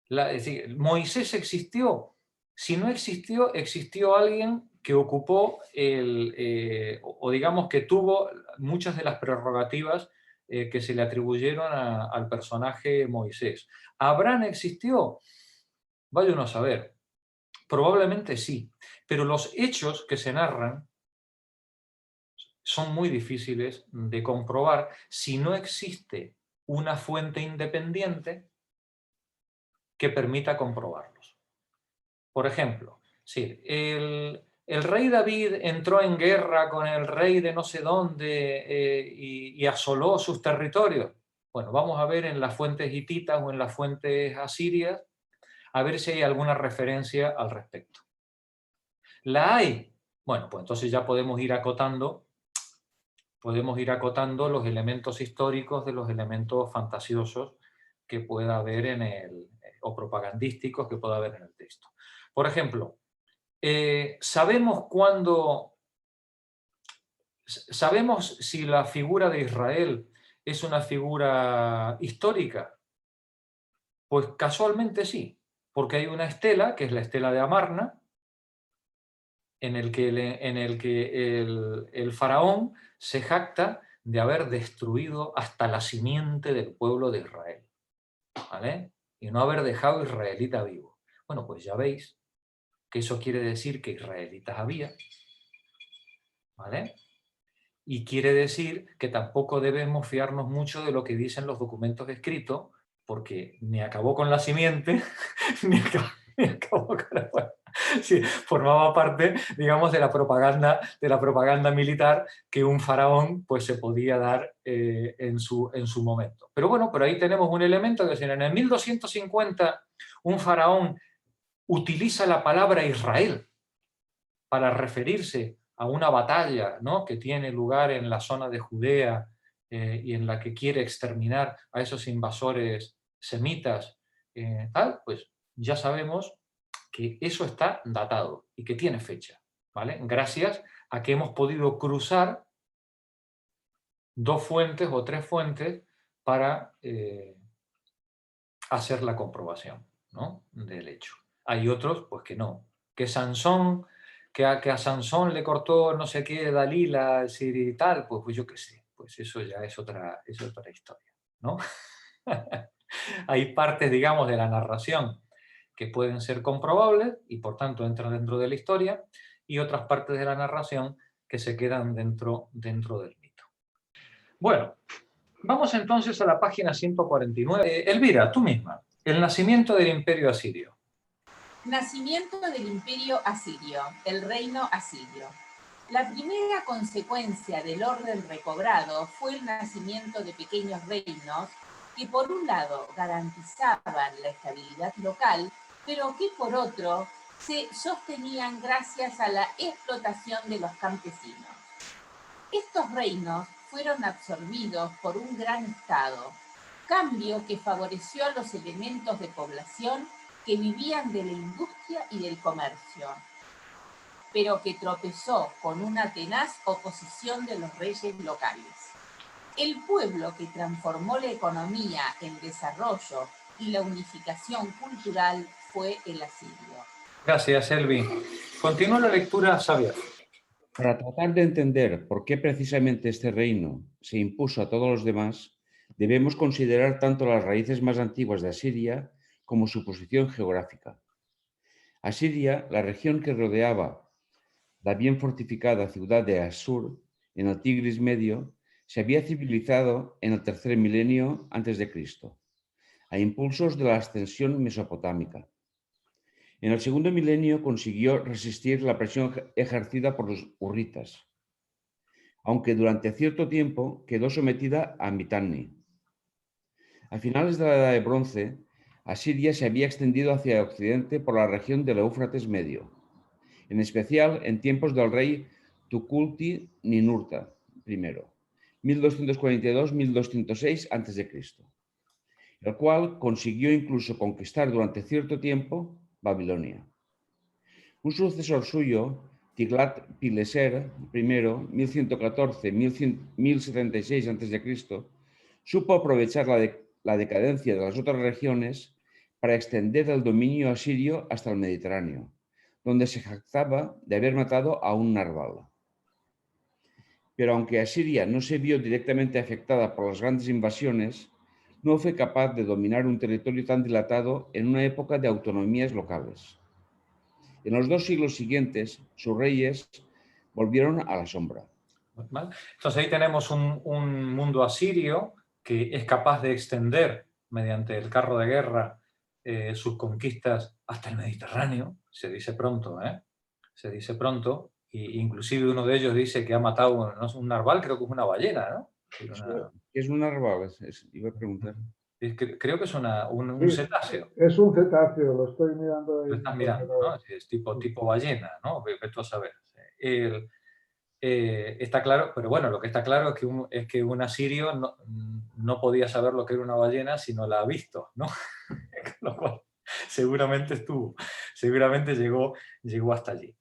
Es decir, ¿Moisés existió? Si no existió, existió alguien que ocupó o digamos que tuvo muchas de las prerrogativas que se le atribuyeron al personaje Moisés. ¿Abraham existió? Vaya uno a saber. Probablemente sí, pero los hechos que se narran son muy difíciles de comprobar si no existe una fuente independiente que permita comprobarlos. Por ejemplo, sí, el rey David entró en guerra con el rey de no sé dónde y asoló sus territorios. Bueno, vamos a ver en las fuentes hititas o en las fuentes asirias, a ver si hay alguna referencia al respecto. ¿La hay? Bueno, pues entonces ya podemos ir acotando los elementos históricos de los elementos fantasiosos que pueda haber o propagandísticos que pueda haber en el texto. Por ejemplo, ¿sabemos si la figura de Israel es una figura histórica? Pues casualmente sí, porque hay una estela, que es la estela de Amarna, en el que el faraón se jacta de haber destruido hasta la simiente del pueblo de Israel, ¿vale? Y no haber dejado israelita vivo. Bueno, pues ya veis que eso quiere decir que israelitas había, ¿vale? Y quiere decir que tampoco debemos fiarnos mucho de lo que dicen los documentos escritos, porque ni acabó con la simiente, ni acabó con la... Sí, formaba parte, digamos, de la propaganda militar que un faraón pues, se podía dar en su momento. Pero bueno, pero ahí tenemos un elemento que es en el 1250 un faraón utiliza la palabra Israel para referirse a una batalla, ¿no?, que tiene lugar en la zona de Judea y en la que quiere exterminar a esos invasores semitas, pues ya sabemos que eso está datado y que tiene fecha, ¿vale? Gracias a que hemos podido cruzar dos fuentes o tres fuentes para hacer la comprobación, ¿no?, del hecho. Hay otros, pues que no. Que Sansón, que a Sansón le cortó no sé qué Dalila, y tal, pues yo qué sé. Pues eso ya es otra historia, ¿no? Hay partes, digamos, de la narración que pueden ser comprobables y por tanto entran dentro de la historia, y otras partes de la narración que se quedan dentro del mito. Bueno, vamos entonces a la página 149. Elvira, tú misma, el nacimiento del Imperio Asirio. Nacimiento del Imperio Asirio, el reino asirio. La primera consecuencia del orden recobrado fue el nacimiento de pequeños reinos que por un lado garantizaban la estabilidad local, pero que por otro se sostenían gracias a la explotación de los campesinos. Estos reinos fueron absorbidos por un gran estado, cambio que favoreció a los elementos de población que vivían de la industria y del comercio, pero que tropezó con una tenaz oposición de los reyes locales. El pueblo que transformó la economía, el desarrollo y la unificación cultural fue el asirio. Gracias, Elvi. Continúa la lectura, Xavier. Para tratar de entender por qué precisamente este reino se impuso a todos los demás, debemos considerar tanto las raíces más antiguas de Asiria como su posición geográfica. Asiria, la región que rodeaba la bien fortificada ciudad de Assur, en el Tigris Medio, se había civilizado en el tercer milenio antes de Cristo, a impulsos de la ascensión mesopotámica. En el segundo milenio consiguió resistir la presión ejercida por los hurritas, aunque durante cierto tiempo quedó sometida a Mitanni. A finales de la Edad de Bronce, Asiria se había extendido hacia occidente por la región del Éufrates Medio, en especial en tiempos del rey Tukulti-Ninurta I, 1242-1206 a.C., el cual consiguió incluso conquistar durante cierto tiempo Babilonia. Un sucesor suyo, Tiglat-Pileser I, 1114-1076 a.C., supo aprovechar la decadencia de las otras regiones para extender el dominio asirio hasta el Mediterráneo, donde se jactaba de haber matado a un narval. Pero aunque Asiria no se vio directamente afectada por las grandes invasiones, no fue capaz de dominar un territorio tan dilatado en una época de autonomías locales. En los 2 siglos siguientes, sus reyes volvieron a la sombra. ¿Vale? Entonces ahí tenemos un mundo asirio que es capaz de extender mediante el carro de guerra sus conquistas hasta el Mediterráneo, se dice pronto, se dice pronto, e inclusive uno de ellos dice que ha matado un narval, creo que es una ballena, ¿no? ¿Qué es un narval? Iba a preguntar. Creo que es un Sí, cetáceo. Es un cetáceo, lo estoy mirando ahí. Lo estás mirando, ¿no? Es tipo ballena, ¿no? Vete a saber. Está claro, pero bueno, lo que está claro es que un asirio no podía saber lo que era una ballena si no la ha visto, ¿no? Lo cual seguramente llegó hasta allí.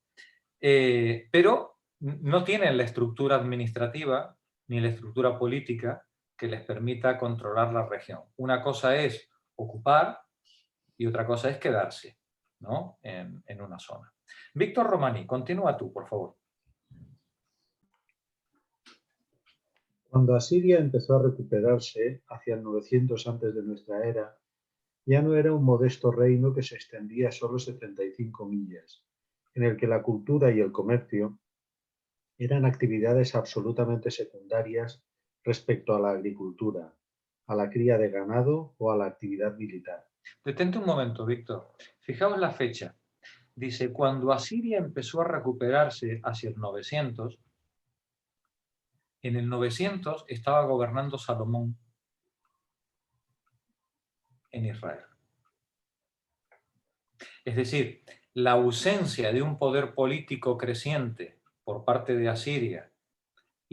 Pero no tienen la estructura administrativa ni la estructura política que les permita controlar la región. Una cosa es ocupar y otra cosa es quedarse, ¿no? en una zona. Víctor Romaní, continúa tú, por favor. Cuando Asiria empezó a recuperarse hacia el 900 antes de nuestra era, ya no era un modesto reino que se extendía solo 75 millas, en el que la cultura y el comercio eran actividades absolutamente secundarias respecto a la agricultura, a la cría de ganado o a la actividad militar. Detente un momento, Víctor. Fijaos la fecha. Dice, cuando Asiria empezó a recuperarse hacia el 900, en el 900 estaba gobernando Salomón en Israel. Es decir, la ausencia de un poder político creciente por parte de Asiria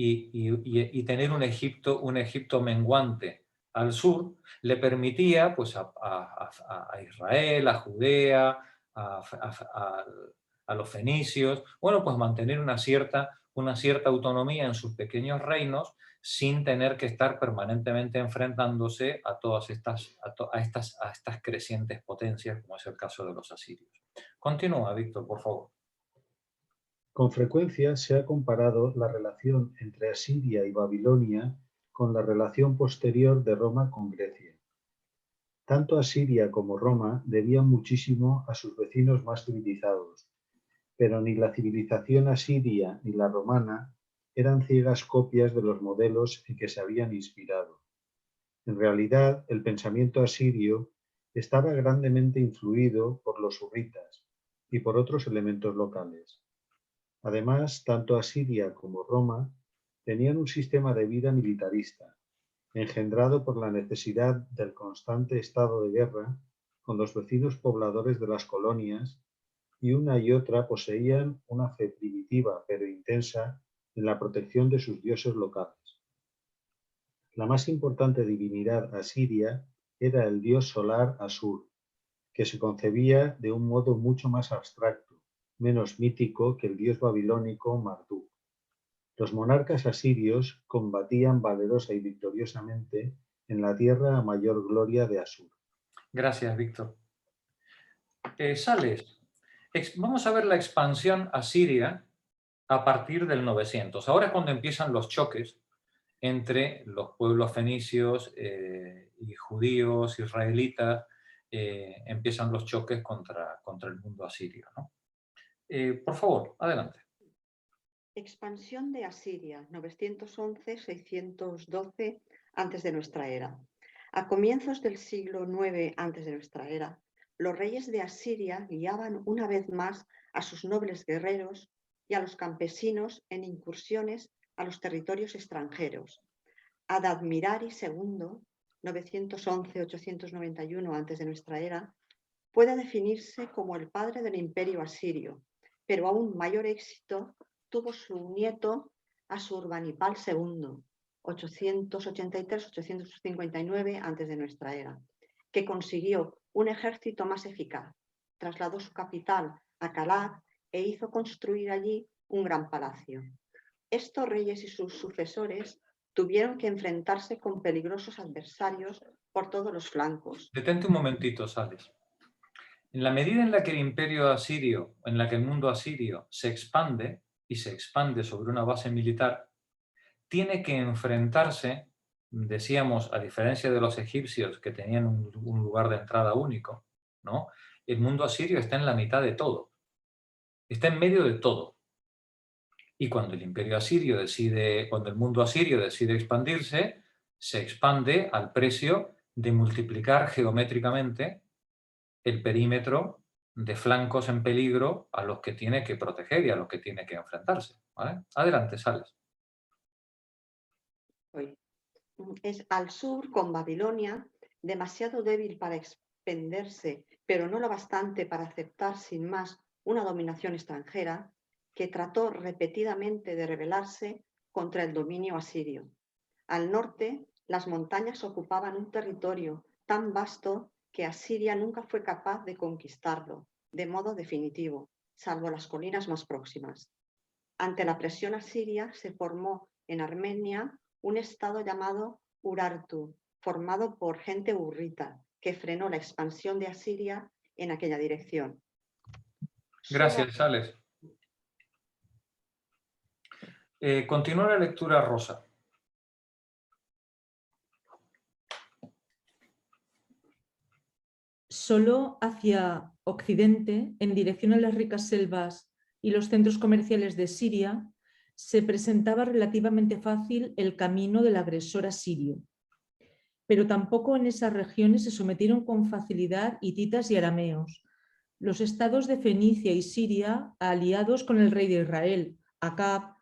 y tener un Egipto menguante al sur, le permitía pues, a Israel, a Judea, a los fenicios, bueno, pues mantener una cierta autonomía en sus pequeños reinos sin tener que estar permanentemente enfrentándose a todas estas crecientes potencias, como es el caso de los asirios. Continúa, Víctor, por favor. Con frecuencia se ha comparado la relación entre Asiria y Babilonia con la relación posterior de Roma con Grecia. Tanto Asiria como Roma debían muchísimo a sus vecinos más civilizados, pero ni la civilización asiria ni la romana eran ciegas copias de los modelos en que se habían inspirado. En realidad, el pensamiento asirio estaba grandemente influido por los hurritas y por otros elementos locales. Además, tanto Asiria como Roma tenían un sistema de vida militarista, engendrado por la necesidad del constante estado de guerra con los vecinos pobladores de las colonias, y una y otra poseían una fe primitiva pero intensa en la protección de sus dioses locales. La más importante divinidad asiria era el dios solar Asur, que se concebía de un modo mucho más abstracto, menos mítico que el dios babilónico Marduk. Los monarcas asirios combatían valerosa y victoriosamente en la tierra a mayor gloria de Asur. Gracias, Víctor. Sales, vamos a ver la expansión asiria a partir del 900. Ahora es cuando empiezan los choques entre los pueblos fenicios y judíos, israelitas, empiezan los choques contra el mundo asirio, ¿no? Por favor, adelante. Expansión de Asiria, 911-612 antes de nuestra era. A comienzos del siglo IX antes de nuestra era, los reyes de Asiria guiaban una vez más a sus nobles guerreros y a los campesinos en incursiones a los territorios extranjeros. Adad-Mirari II, 911-891 antes de nuestra era, puede definirse como el padre del imperio asirio, pero aún mayor éxito tuvo su nieto Asurbanipal II, 883-859 antes de nuestra era, que consiguió un ejército más eficaz, trasladó su capital a Kalat e hizo construir allí un gran palacio. Estos reyes y sus sucesores tuvieron que enfrentarse con peligrosos adversarios por todos los flancos. Detente un momentito, Sales. En la medida en la que el imperio asirio, en la que el mundo asirio se expande, y se expande sobre una base militar, tiene que enfrentarse, decíamos, a diferencia de los egipcios que tenían un lugar de entrada único, ¿no? El mundo asirio está en la mitad de todo, está en medio de todo. Y cuando el imperio asirio cuando el mundo asirio decide expandirse, se expande al precio de multiplicar geométricamente el perímetro de flancos en peligro a los que tiene que proteger y a los que tiene que enfrentarse, ¿vale? Adelante, Sales. Es al sur, con Babilonia, demasiado débil para expandirse, pero no lo bastante para aceptar sin más una dominación extranjera, que trató repetidamente de rebelarse contra el dominio asirio. Al norte, las montañas ocupaban un territorio tan vasto que Asiria nunca fue capaz de conquistarlo de modo definitivo, salvo las colinas más próximas. Ante la presión asiria se formó en Armenia un estado llamado Urartu, formado por gente hurrita, que frenó la expansión de Asiria en aquella dirección. Gracias, Sales. Continúa la lectura, Rosa. Solo hacia occidente, en dirección a las ricas selvas y los centros comerciales de Siria, se presentaba relativamente fácil el camino del agresor asirio. Pero tampoco en esas regiones se sometieron con facilidad hititas y arameos, los estados de Fenicia y Siria, aliados con el rey de Israel, Ahab,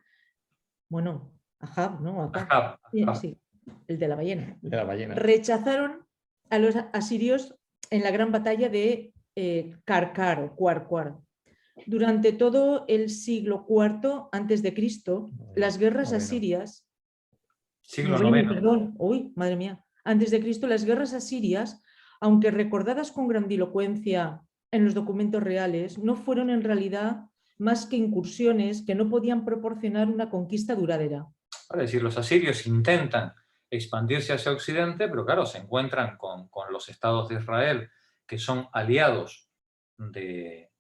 ¿no? Ahab. Sí, el de la ballena. De la ballena. Rechazaron a los asirios en la gran batalla de Karkar o Cuarcuar. Durante todo el siglo IV a.C., las guerras asirias... Siglo IX. Perdón, uy, madre mía. Antes de Cristo, las guerras asirias, aunque recordadas con grandilocuencia en los documentos reales, no fueron en realidad más que incursiones que no podían proporcionar una conquista duradera. Es decir, los asirios intentan expandirse hacia Occidente, pero claro, se encuentran con los estados de Israel, que son aliados de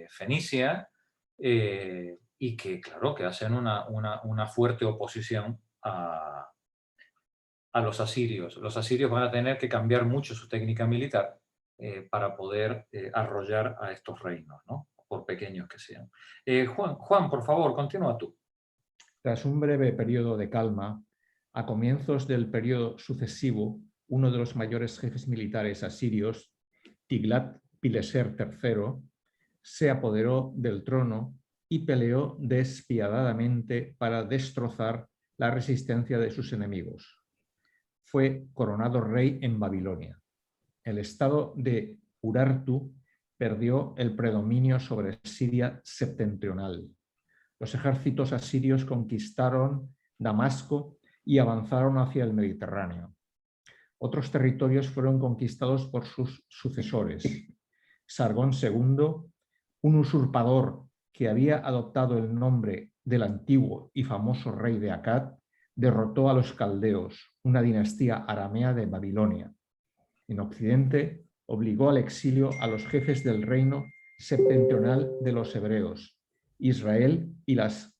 Fenicia, y que, claro, que hacen una fuerte oposición a los asirios. Los asirios van a tener que cambiar mucho su técnica militar para poder arrollar a estos reinos, ¿no? Por pequeños que sean. Juan, por favor, continúa tú. Tras un breve periodo de calma, a comienzos del periodo sucesivo, uno de los mayores jefes militares asirios, Tiglat-Pileser III, se apoderó del trono y peleó despiadadamente para destrozar la resistencia de sus enemigos. Fue coronado rey en Babilonia. El estado de Urartu perdió el predominio sobre Siria septentrional. Los ejércitos asirios conquistaron Damasco y avanzaron hacia el Mediterráneo. Otros territorios fueron conquistados por sus sucesores. Sargón II, un usurpador que había adoptado el nombre del antiguo y famoso rey de Akkad, derrotó a los caldeos, una dinastía aramea de Babilonia. En Occidente, obligó al exilio a los jefes del reino septentrional de los hebreos, Israel, y las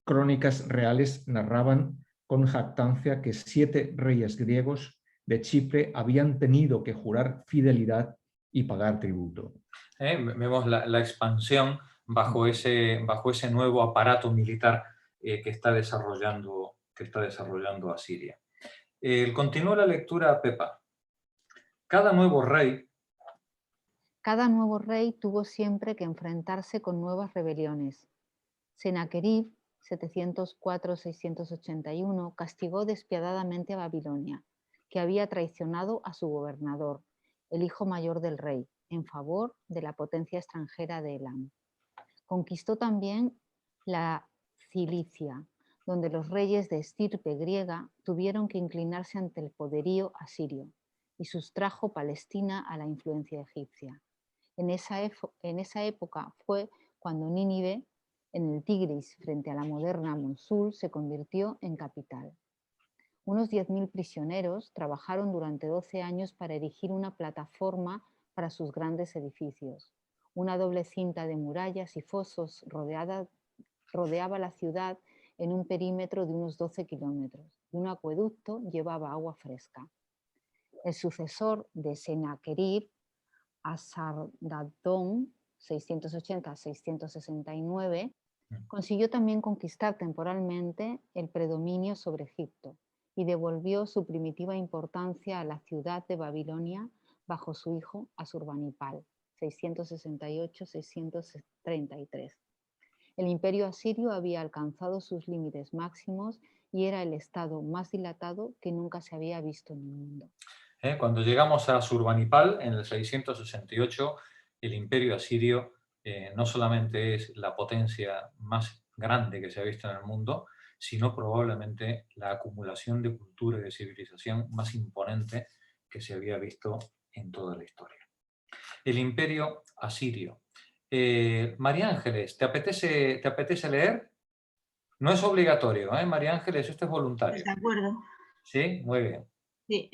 crónicas reales narraban con jactancia que 7 reyes griegos de Chipre habían tenido que jurar fidelidad y pagar tributo. Vemos la expansión bajo ese nuevo aparato militar que está desarrollando Asiria. Continúa la lectura, Pepa. Cada nuevo rey tuvo siempre que enfrentarse con nuevas rebeliones. Sennacherib, 704-681, castigó despiadadamente a Babilonia, que había traicionado a su gobernador, el hijo mayor del rey, en favor de la potencia extranjera de Elam. Conquistó también la Cilicia, donde los reyes de estirpe griega tuvieron que inclinarse ante el poderío asirio, y sustrajo Palestina a la influencia egipcia. En esa época fue cuando Nínive, en el Tigris, frente a la moderna Mosul, se convirtió en capital. Unos 10.000 prisioneros trabajaron durante 12 años para erigir una plataforma para sus grandes edificios. Una doble cinta de murallas y fosos rodeaba la ciudad en un perímetro de unos 12 kilómetros, y un acueducto llevaba agua fresca. El sucesor de Sennacherib, Asardaddón, 680-669, consiguió también conquistar temporalmente el predominio sobre Egipto y devolvió su primitiva importancia a la ciudad de Babilonia bajo su hijo Asurbanipal, 668-633. El imperio asirio había alcanzado sus límites máximos y era el estado más dilatado que nunca se había visto en el mundo. Cuando llegamos a Asurbanipal, en el 668, el imperio asirio no solamente es la potencia más grande que se ha visto en el mundo, sino probablemente la acumulación de cultura y de civilización más imponente que se había visto en toda la historia. El imperio asirio. María Ángeles, ¿te apetece leer? No es obligatorio, María Ángeles, esto es voluntario. De acuerdo. Sí, muy bien. Sí,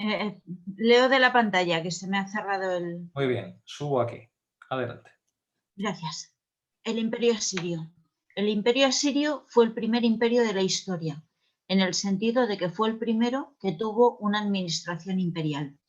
leo de la pantalla, que se me ha cerrado el... Muy bien, subo aquí. Adelante. Gracias. El imperio asirio. El imperio asirio fue el primer imperio de la historia, en el sentido de que fue el primero que tuvo una administración imperial.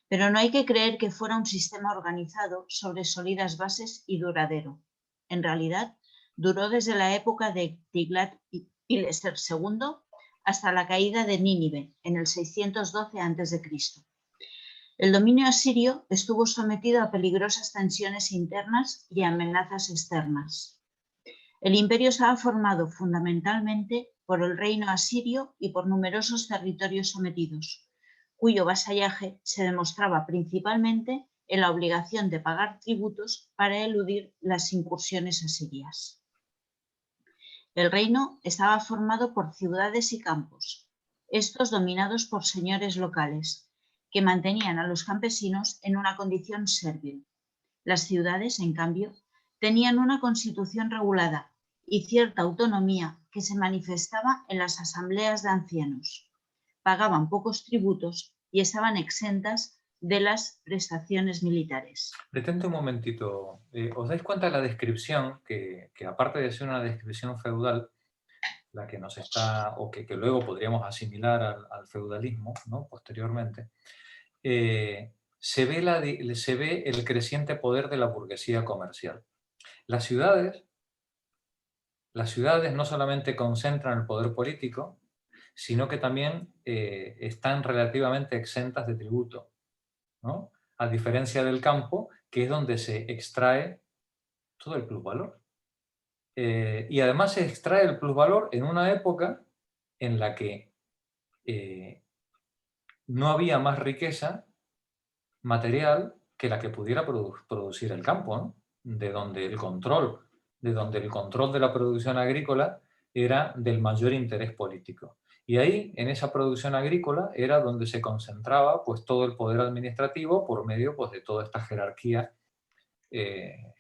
Pero no hay que creer que fuera un sistema organizado sobre sólidas bases y duradero. En realidad, duró desde la época de Tiglat-Pileser II hasta la caída de Nínive en el 612 a.C. El dominio asirio estuvo sometido a peligrosas tensiones internas y amenazas externas. El imperio estaba formado fundamentalmente por el reino asirio y por numerosos territorios sometidos, cuyo vasallaje se demostraba principalmente en la obligación de pagar tributos para eludir las incursiones asirias. El reino estaba formado por ciudades y campos, estos dominados por señores locales, que mantenían a los campesinos en una condición servil. Las ciudades, en cambio, tenían una constitución regulada y cierta autonomía que se manifestaba en las asambleas de ancianos. Pagaban pocos tributos y estaban exentas de las prestaciones militares. Detente un momentito. ¿Os dais cuenta de la descripción que aparte de ser una descripción feudal, la que nos está, o que luego podríamos asimilar al feudalismo, ¿no? Posteriormente, se ve el creciente poder de la burguesía comercial. Las ciudades no solamente concentran el poder político, sino que también están relativamente exentas de tributo, ¿no? A diferencia del campo, que es donde se extrae todo el plusvalor. Y además se extrae el plusvalor en una época en la que no había más riqueza material que la que pudiera producir el campo, ¿no? De donde el control de la producción agrícola era del mayor interés político. Y ahí, en esa producción agrícola, era donde se concentraba pues, todo el poder administrativo por medio pues, de toda esta jerarquía de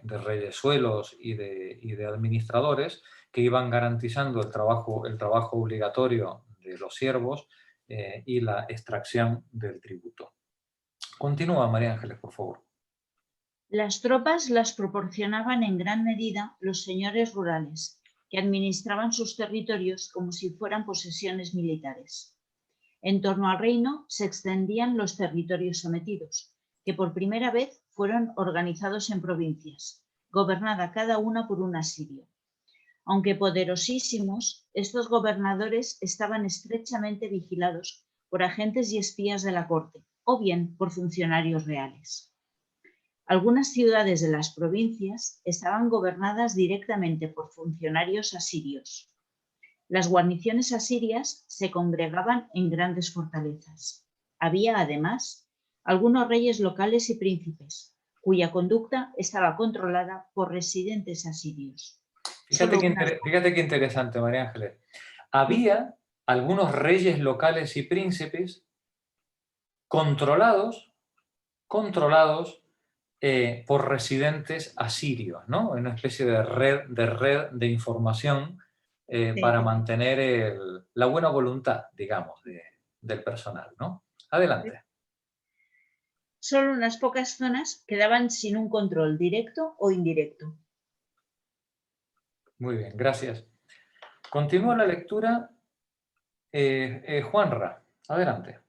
reyesuelos y de administradores que iban garantizando el trabajo obligatorio de los siervos y la extracción del tributo. Continúa, María Ángeles, por favor. Las tropas las proporcionaban en gran medida los señores rurales, que administraban sus territorios como si fueran posesiones militares. En torno al reino se extendían los territorios sometidos, que por primera vez fueron organizados en provincias, gobernada cada una por un asirio. Aunque poderosísimos, estos gobernadores estaban estrechamente vigilados por agentes y espías de la corte, o bien por funcionarios reales. Algunas ciudades de las provincias estaban gobernadas directamente por funcionarios asirios. Las guarniciones asirias se congregaban en grandes fortalezas. Había, además, algunos reyes locales y príncipes, cuya conducta estaba controlada por residentes asirios. Fíjate qué interesante, María Ángeles. Había algunos reyes locales y príncipes controlados por residentes asirios, ¿no? Una especie de red de información para mantener la buena voluntad, digamos, del personal, ¿no? Adelante. Solo unas pocas zonas quedaban sin un control directo o indirecto. Muy bien, gracias. Continúa la lectura. Juanra, adelante.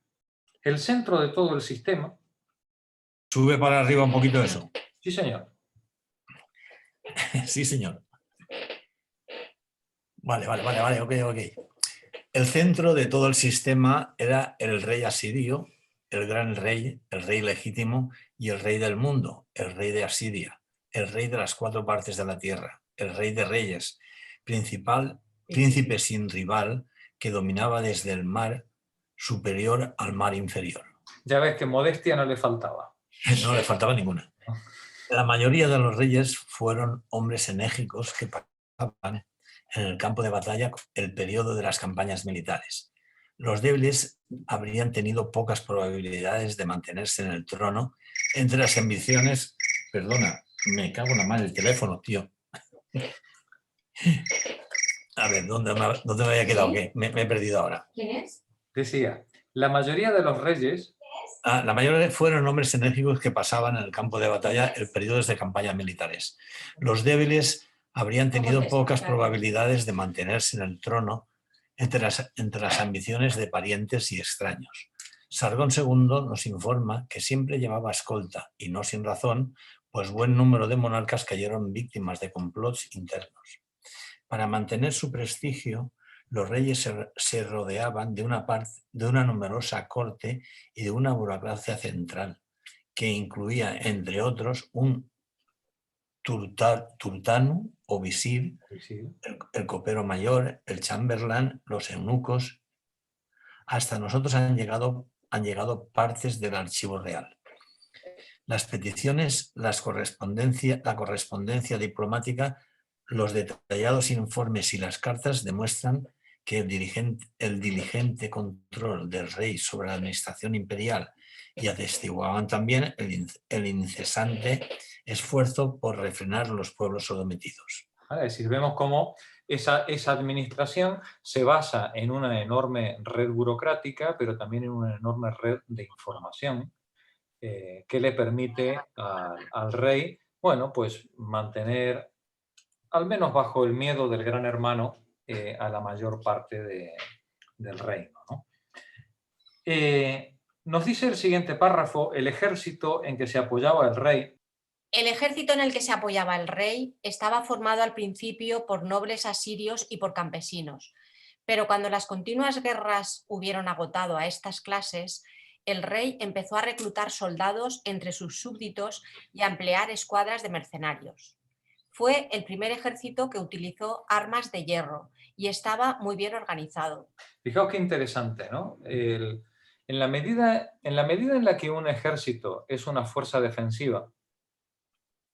El centro de todo el sistema. Sube para arriba un poquito eso. Sí, señor. Sí, señor. Vale, ok. El centro de todo el sistema era el rey asirio, el gran rey, el rey legítimo y el rey del mundo, el rey de Asiria, el rey de las 4 partes de la tierra, el rey de reyes, príncipe sin rival que dominaba desde el mar superior al mar inferior. Ya ves que modestia no le faltaba. No le faltaba ninguna. La mayoría de los reyes fueron hombres enérgicos que pasaban en el campo de batalla el periodo de las campañas militares. Los débiles habrían tenido pocas probabilidades de mantenerse en el trono entre las ambiciones... Perdona, me cago en la mano el teléfono, tío. A ver, ¿dónde me había quedado? ¿Qué? Me he perdido ahora. ¿Quién es? Decía, la mayoría de los reyes... La mayoría fueron hombres enérgicos que pasaban en el campo de batalla el periodo de campañas militares. Los débiles habrían tenido pocas probabilidades de mantenerse en el trono entre las ambiciones de parientes y extraños. Sargón II nos informa que siempre llevaba escolta, y no sin razón, pues buen número de monarcas cayeron víctimas de complots internos. Para mantener su prestigio, los reyes se rodeaban de una numerosa corte y de una burocracia central, que incluía, entre otros, un turtano o visir, el copero mayor, el chamberlain, los eunucos. Hasta nosotros han llegado partes del archivo real. Las peticiones, la correspondencia diplomática, los detallados informes y las cartas demuestran que el diligente control del rey sobre la administración imperial y atestiguaban también el incesante esfuerzo por refrenar los pueblos sometidos. Es decir, vemos cómo esa administración se basa en una enorme red burocrática, pero también en una enorme red de información que le permite al rey, bueno, pues mantener, al menos bajo el miedo del gran hermano, a la mayor parte del reino, ¿no? Nos dice el siguiente párrafo, el ejército en que se apoyaba el rey. El ejército en el que se apoyaba el rey estaba formado al principio por nobles asirios y por campesinos, pero cuando las continuas guerras hubieron agotado a estas clases, el rey empezó a reclutar soldados entre sus súbditos y a emplear escuadras de mercenarios. Fue el primer ejército que utilizó armas de hierro y estaba muy bien organizado. Fijaos qué interesante, ¿no? En la medida en la que un ejército es una fuerza defensiva,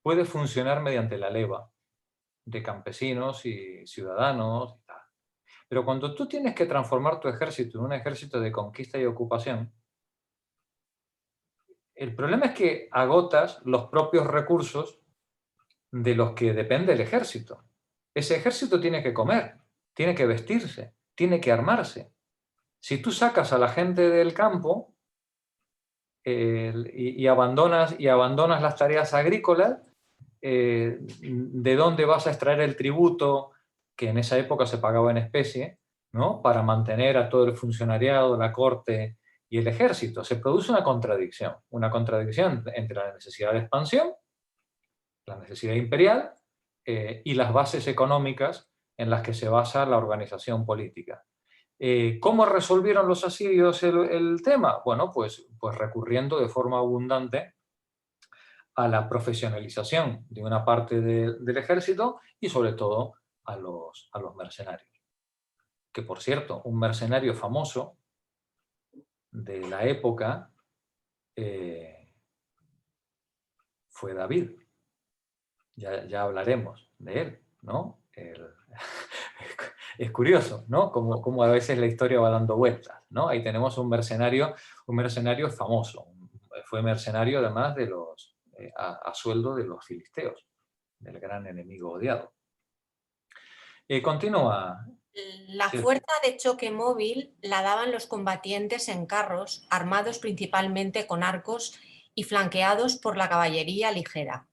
puede funcionar mediante la leva. de campesinos y ciudadanos y tal. Pero cuando tú tienes que transformar tu ejército en un ejército de conquista y ocupación, el problema es que agotas los propios recursos de los que depende el ejército. Ese ejército tiene que comer, tiene que vestirse, tiene que armarse. Si tú sacas a la gente del campo y abandonas las tareas agrícolas, ¿de dónde vas a extraer el tributo que en esa época se pagaba en especie, ¿no?, para mantener a todo el funcionariado, la corte y el ejército? Se produce una contradicción entre la necesidad de expansión, la necesidad imperial y las bases económicas en las que se basa la organización política. ¿Cómo resolvieron los asirios el tema? Bueno, pues recurriendo de forma abundante a la profesionalización de una parte del ejército y sobre todo a los mercenarios. Que por cierto, un mercenario famoso de la época fue David. Ya hablaremos de él, ¿no? Es curioso, ¿no? Como a veces la historia va dando vueltas, ¿no? Ahí tenemos un mercenario famoso. Fue mercenario además de a sueldo de los filisteos, del gran enemigo odiado. Continúa. La fuerza de choque móvil la daban los combatientes en carros, armados principalmente con arcos y flanqueados por la caballería ligera.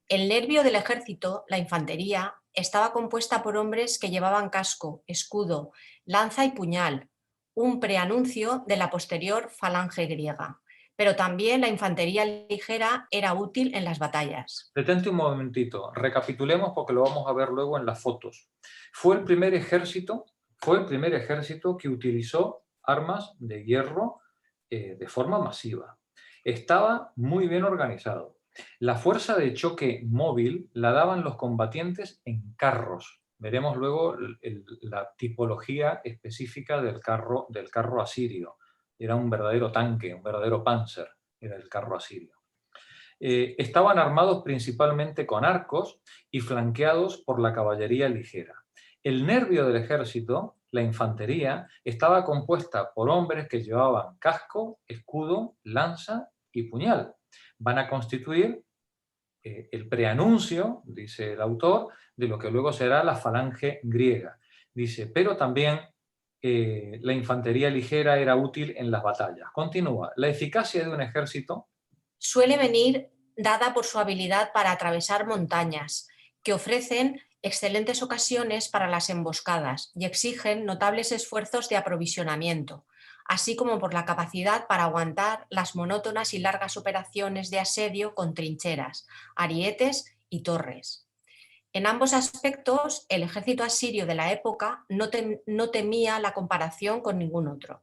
El nervio del ejército, la infantería, estaba compuesta por hombres que llevaban casco, escudo, lanza y puñal, un preanuncio de la posterior falange griega. Pero también la infantería ligera era útil en las batallas. Detente un momentito, recapitulemos porque lo vamos a ver luego en las fotos. Fue el primer ejército que utilizó armas de hierro de forma masiva. Estaba muy bien organizado. La fuerza de choque móvil la daban los combatientes en carros. Veremos luego la tipología específica del carro asirio. Era un verdadero tanque, un verdadero panzer, era el carro asirio. Estaban armados principalmente con arcos y flanqueados por la caballería ligera. El nervio del ejército, la infantería, estaba compuesta por hombres que llevaban casco, escudo, lanza y puñal. Van a constituir el preanuncio, dice el autor, de lo que luego será la falange griega. Dice, pero también la infantería ligera era útil en las batallas. Continúa, la eficacia de un ejército suele venir dada por su habilidad para atravesar montañas, que ofrecen excelentes ocasiones para las emboscadas y exigen notables esfuerzos de aprovisionamiento, así como por la capacidad para aguantar las monótonas y largas operaciones de asedio con trincheras, arietes y torres. En ambos aspectos, el ejército asirio de la época no temía la comparación con ningún otro.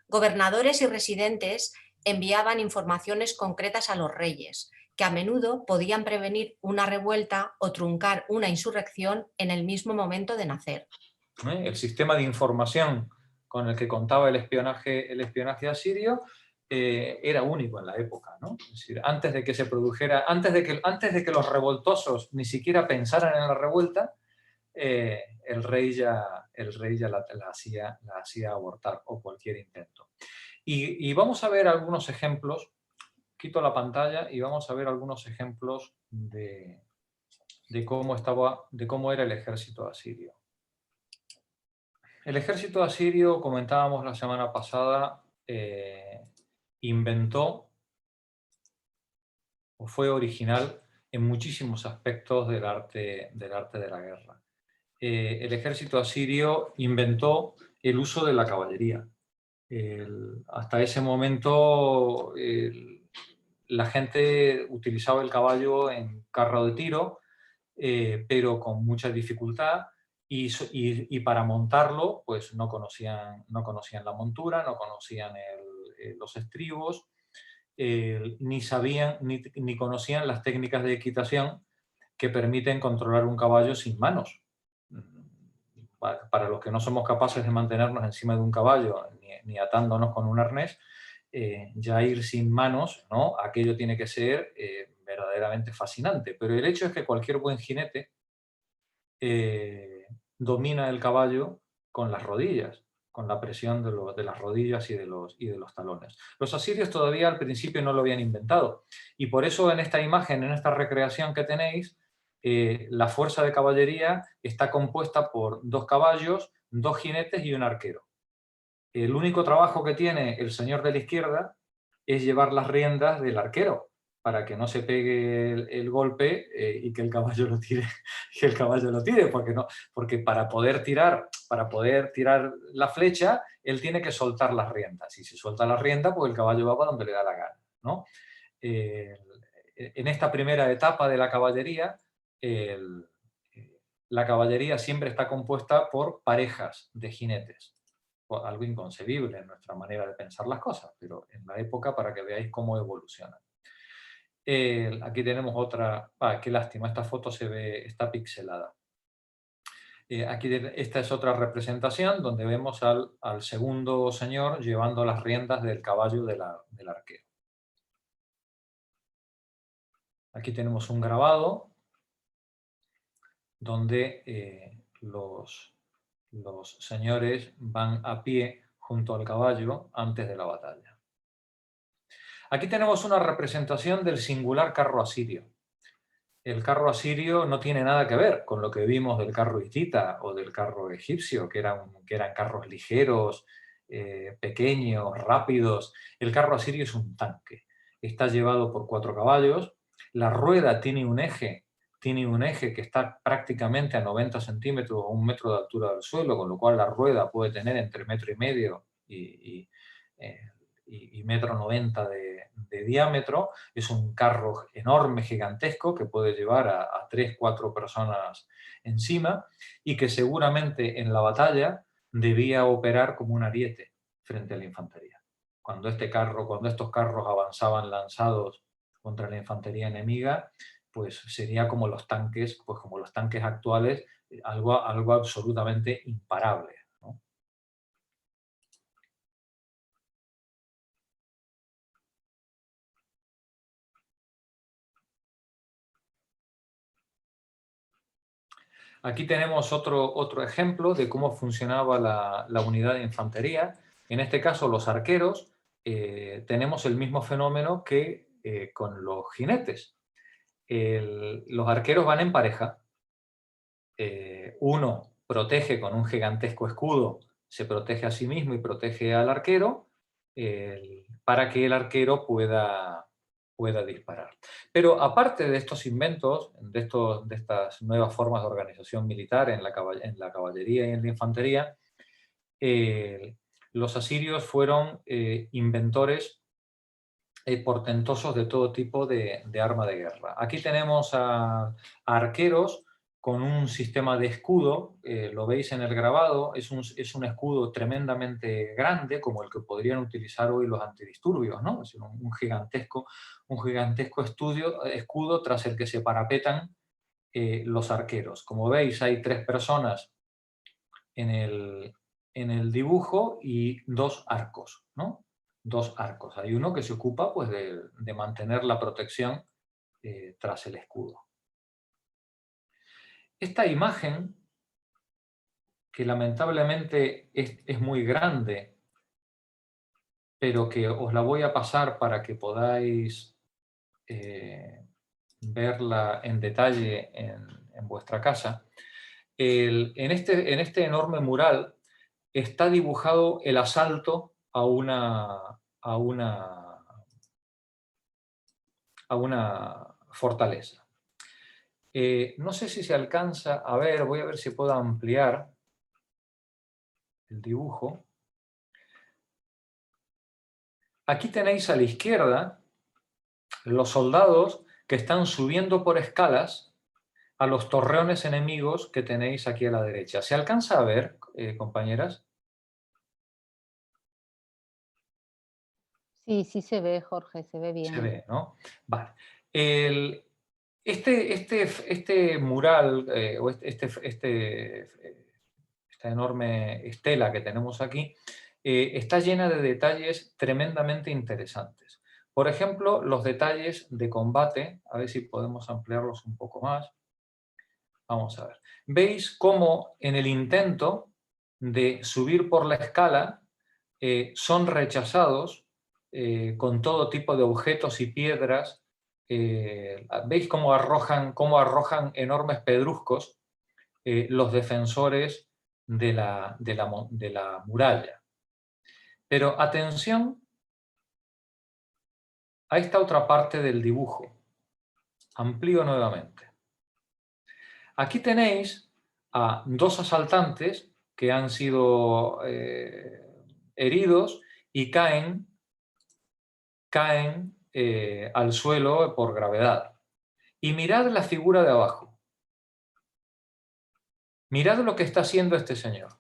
Gobernadores y residentes enviaban informaciones concretas a los reyes, que a menudo podían prevenir una revuelta o truncar una insurrección en el mismo momento de nacer. El sistema de información con el que contaba el espionaje asirio era único en la época, ¿no? Es decir, antes de que se produjera, antes de que los revoltosos ni siquiera pensaran en la revuelta, el rey ya la hacía abortar, o cualquier intento. Y vamos a ver algunos ejemplos, quito la pantalla y vamos a ver algunos ejemplos de cómo era el ejército asirio. El ejército asirio, comentábamos la semana pasada, inventó o fue original en muchísimos aspectos del arte de la guerra. El ejército asirio inventó el uso de la caballería. Hasta ese momento la gente utilizaba el caballo en carro de tiro, pero con mucha dificultad, y para montarlo pues no conocían la montura, no conocían los estribos, ni conocían las técnicas de equitación que permiten controlar un caballo sin manos. Para los que no somos capaces de mantenernos encima de un caballo ni atándonos con un arnés, ya ir sin manos, ¿no? Aquello tiene que ser verdaderamente fascinante. Pero el hecho es que cualquier buen jinete domina el caballo con las rodillas, con la presión de las rodillas y de los talones. Los asirios todavía al principio no lo habían inventado, y por eso en esta imagen, en esta recreación que tenéis, la fuerza de caballería está compuesta por 2 caballos, 2 jinetes y un arquero. El único trabajo que tiene el señor de la izquierda es llevar las riendas del arquero, para que no se pegue el golpe y que el caballo lo tire, porque para poder tirar la flecha, él tiene que soltar las riendas, y si suelta las riendas, pues el caballo va para donde le da la gana, ¿no? En esta primera etapa de la caballería, la caballería siempre está compuesta por parejas de jinetes, algo inconcebible en nuestra manera de pensar las cosas, pero en la época, para que veáis cómo evoluciona. Aquí tenemos otra, qué lástima, esta foto está pixelada. Esta es otra representación donde vemos al segundo señor llevando las riendas del caballo del arquero. Aquí tenemos un grabado donde los señores van a pie junto al caballo antes de la batalla. Aquí tenemos una representación del singular carro asirio. El carro asirio no tiene nada que ver con lo que vimos del carro hitita o del carro egipcio, que eran carros ligeros, pequeños, rápidos. El carro asirio es un tanque. Está llevado por 4 caballos. La rueda tiene un eje que está prácticamente a 90 centímetros o 1 metro de altura del suelo, con lo cual la rueda puede tener entre 1,5 metros y 1,90 m de diámetro. Es un carro enorme, gigantesco, que puede llevar a 3-4 personas encima, y que seguramente en la batalla debía operar como un ariete frente a la infantería. Cuando estos carros avanzaban lanzados contra la infantería enemiga, pues sería como los tanques, actuales, algo absolutamente imparable. Aquí tenemos otro ejemplo de cómo funcionaba la unidad de infantería. En este caso, los arqueros, tenemos el mismo fenómeno que con los jinetes. Los arqueros van en pareja. Uno protege con un gigantesco escudo, se protege a sí mismo y protege al arquero, para que el arquero pueda disparar. Pero aparte de estos inventos, de estas nuevas formas de organización militar en la caballería y en la infantería, los asirios fueron inventores portentosos de todo tipo de arma de guerra. Aquí tenemos a arqueros con un sistema de escudo, lo veis en el grabado, es un escudo tremendamente grande, como el que podrían utilizar hoy los antidisturbios, ¿no? Es un gigantesco escudo tras el que se parapetan los arqueros. Como veis, hay 3 personas en el dibujo y 2 arcos, ¿no? 2 arcos. Hay uno que se ocupa, pues, de mantener la protección tras el escudo. Esta imagen, que lamentablemente es muy grande, pero que os la voy a pasar para que podáis verla en detalle en vuestra casa. En este enorme mural está dibujado el asalto a una fortaleza. No sé si se alcanza a ver, voy a ver si puedo ampliar el dibujo. Aquí tenéis a la izquierda los soldados que están subiendo por escalas a los torreones enemigos que tenéis aquí a la derecha. ¿Se alcanza a ver, compañeras? Sí, sí se ve, Jorge, se ve bien. Se ve, ¿no? Vale. Este mural, o esta enorme estela que tenemos aquí, está llena de detalles tremendamente interesantes. Por ejemplo, los detalles de combate, a ver si podemos ampliarlos un poco más. Vamos a ver. ¿Veis cómo en el intento de subir por la escala son rechazados con todo tipo de objetos y piedras? ¿Veis cómo arrojan enormes pedruscos los defensores de la muralla? Pero atención a esta otra parte del dibujo. Amplío nuevamente. Aquí tenéis a dos asaltantes que han sido heridos y caen al suelo por gravedad. Y mirad la figura de abajo. Mirad lo que está haciendo este señor.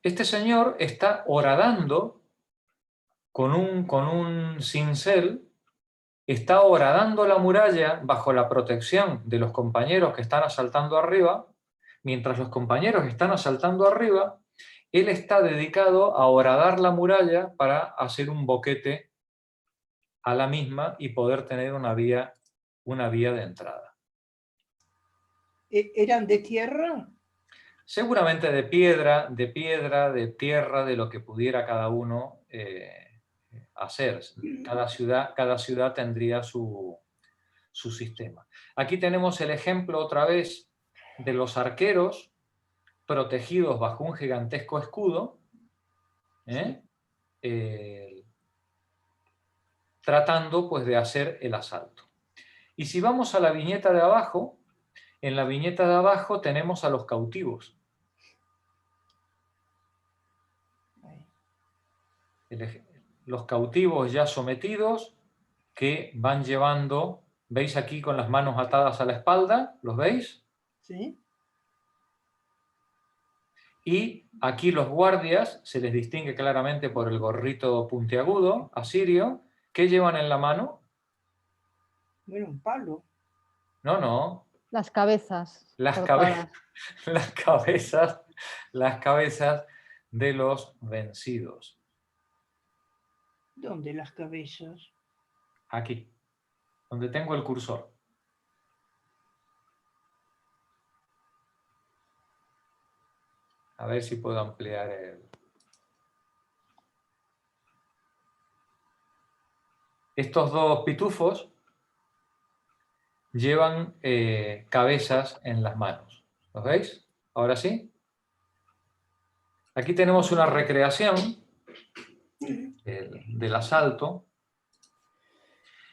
Este señor está horadando con un cincel, está horadando la muralla bajo la protección de los compañeros que están asaltando arriba. Mientras los compañeros están asaltando arriba, él está dedicado a horadar la muralla para hacer un boquete a la misma y poder tener una vía de entrada. ¿Eran de tierra? Seguramente de piedra, de tierra, de lo que pudiera cada uno hacer. Cada ciudad tendría su sistema. Aquí tenemos el ejemplo otra vez de los arqueros protegidos bajo un gigantesco escudo, tratando pues de hacer el asalto. Y si vamos a la viñeta de abajo, en la viñeta de abajo tenemos a los cautivos. Los cautivos ya sometidos que van llevando, ¿veis aquí con las manos atadas a la espalda? ¿Los veis? Sí. Y aquí los guardias, se les distingue claramente por el gorrito puntiagudo, asirio. ¿Qué llevan en la mano? Bueno, un palo. No. Las cabezas. Las cabezas de los vencidos. ¿Dónde las cabezas? Aquí, donde tengo el cursor. A ver si puedo ampliar el... Estos dos pitufos llevan cabezas en las manos. ¿Los veis? ¿Ahora sí? Aquí tenemos una recreación del asalto.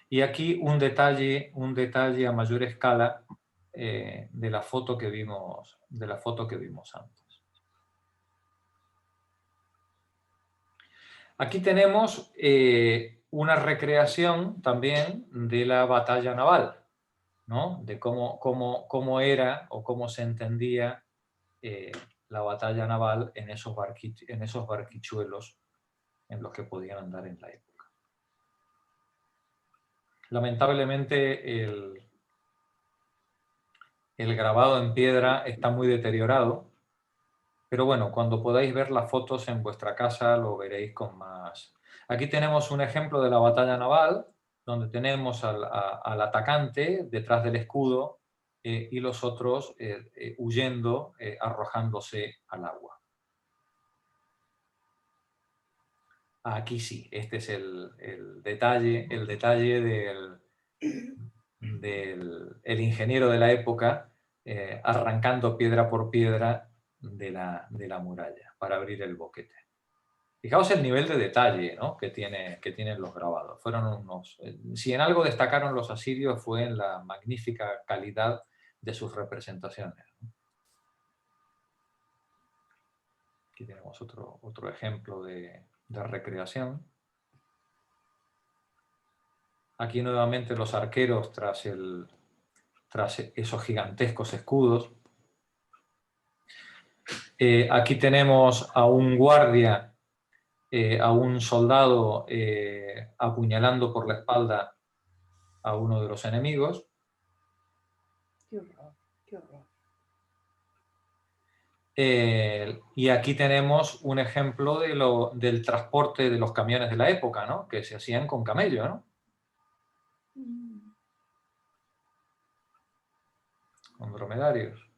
Y aquí un detalle a mayor escala de la foto que vimos antes. Aquí tenemos una recreación también de la batalla naval, ¿no? De cómo era o cómo se entendía la batalla naval en esos barquichuelos en los que podían andar en la época. Lamentablemente el grabado en piedra está muy deteriorado, pero bueno, cuando podáis ver las fotos en vuestra casa lo veréis con más. Aquí tenemos un ejemplo de la batalla naval, donde tenemos al atacante detrás del escudo y los otros huyendo, arrojándose al agua. Aquí sí, este es el detalle del ingeniero de la época arrancando piedra por piedra de la muralla para abrir el boquete. Fijaos el nivel de detalle, ¿no? que tienen los grabados. Si en algo destacaron los asirios fue en la magnífica calidad de sus representaciones. Aquí tenemos otro ejemplo de recreación. Aquí nuevamente los arqueros tras esos gigantescos escudos. Aquí tenemos a un guardia, a un soldado apuñalando por la espalda a uno de los enemigos. Qué horror, qué horror. Y aquí tenemos un ejemplo del transporte de los camiones de la época, ¿no? Que se hacían con camello, ¿no? Son dromedarios.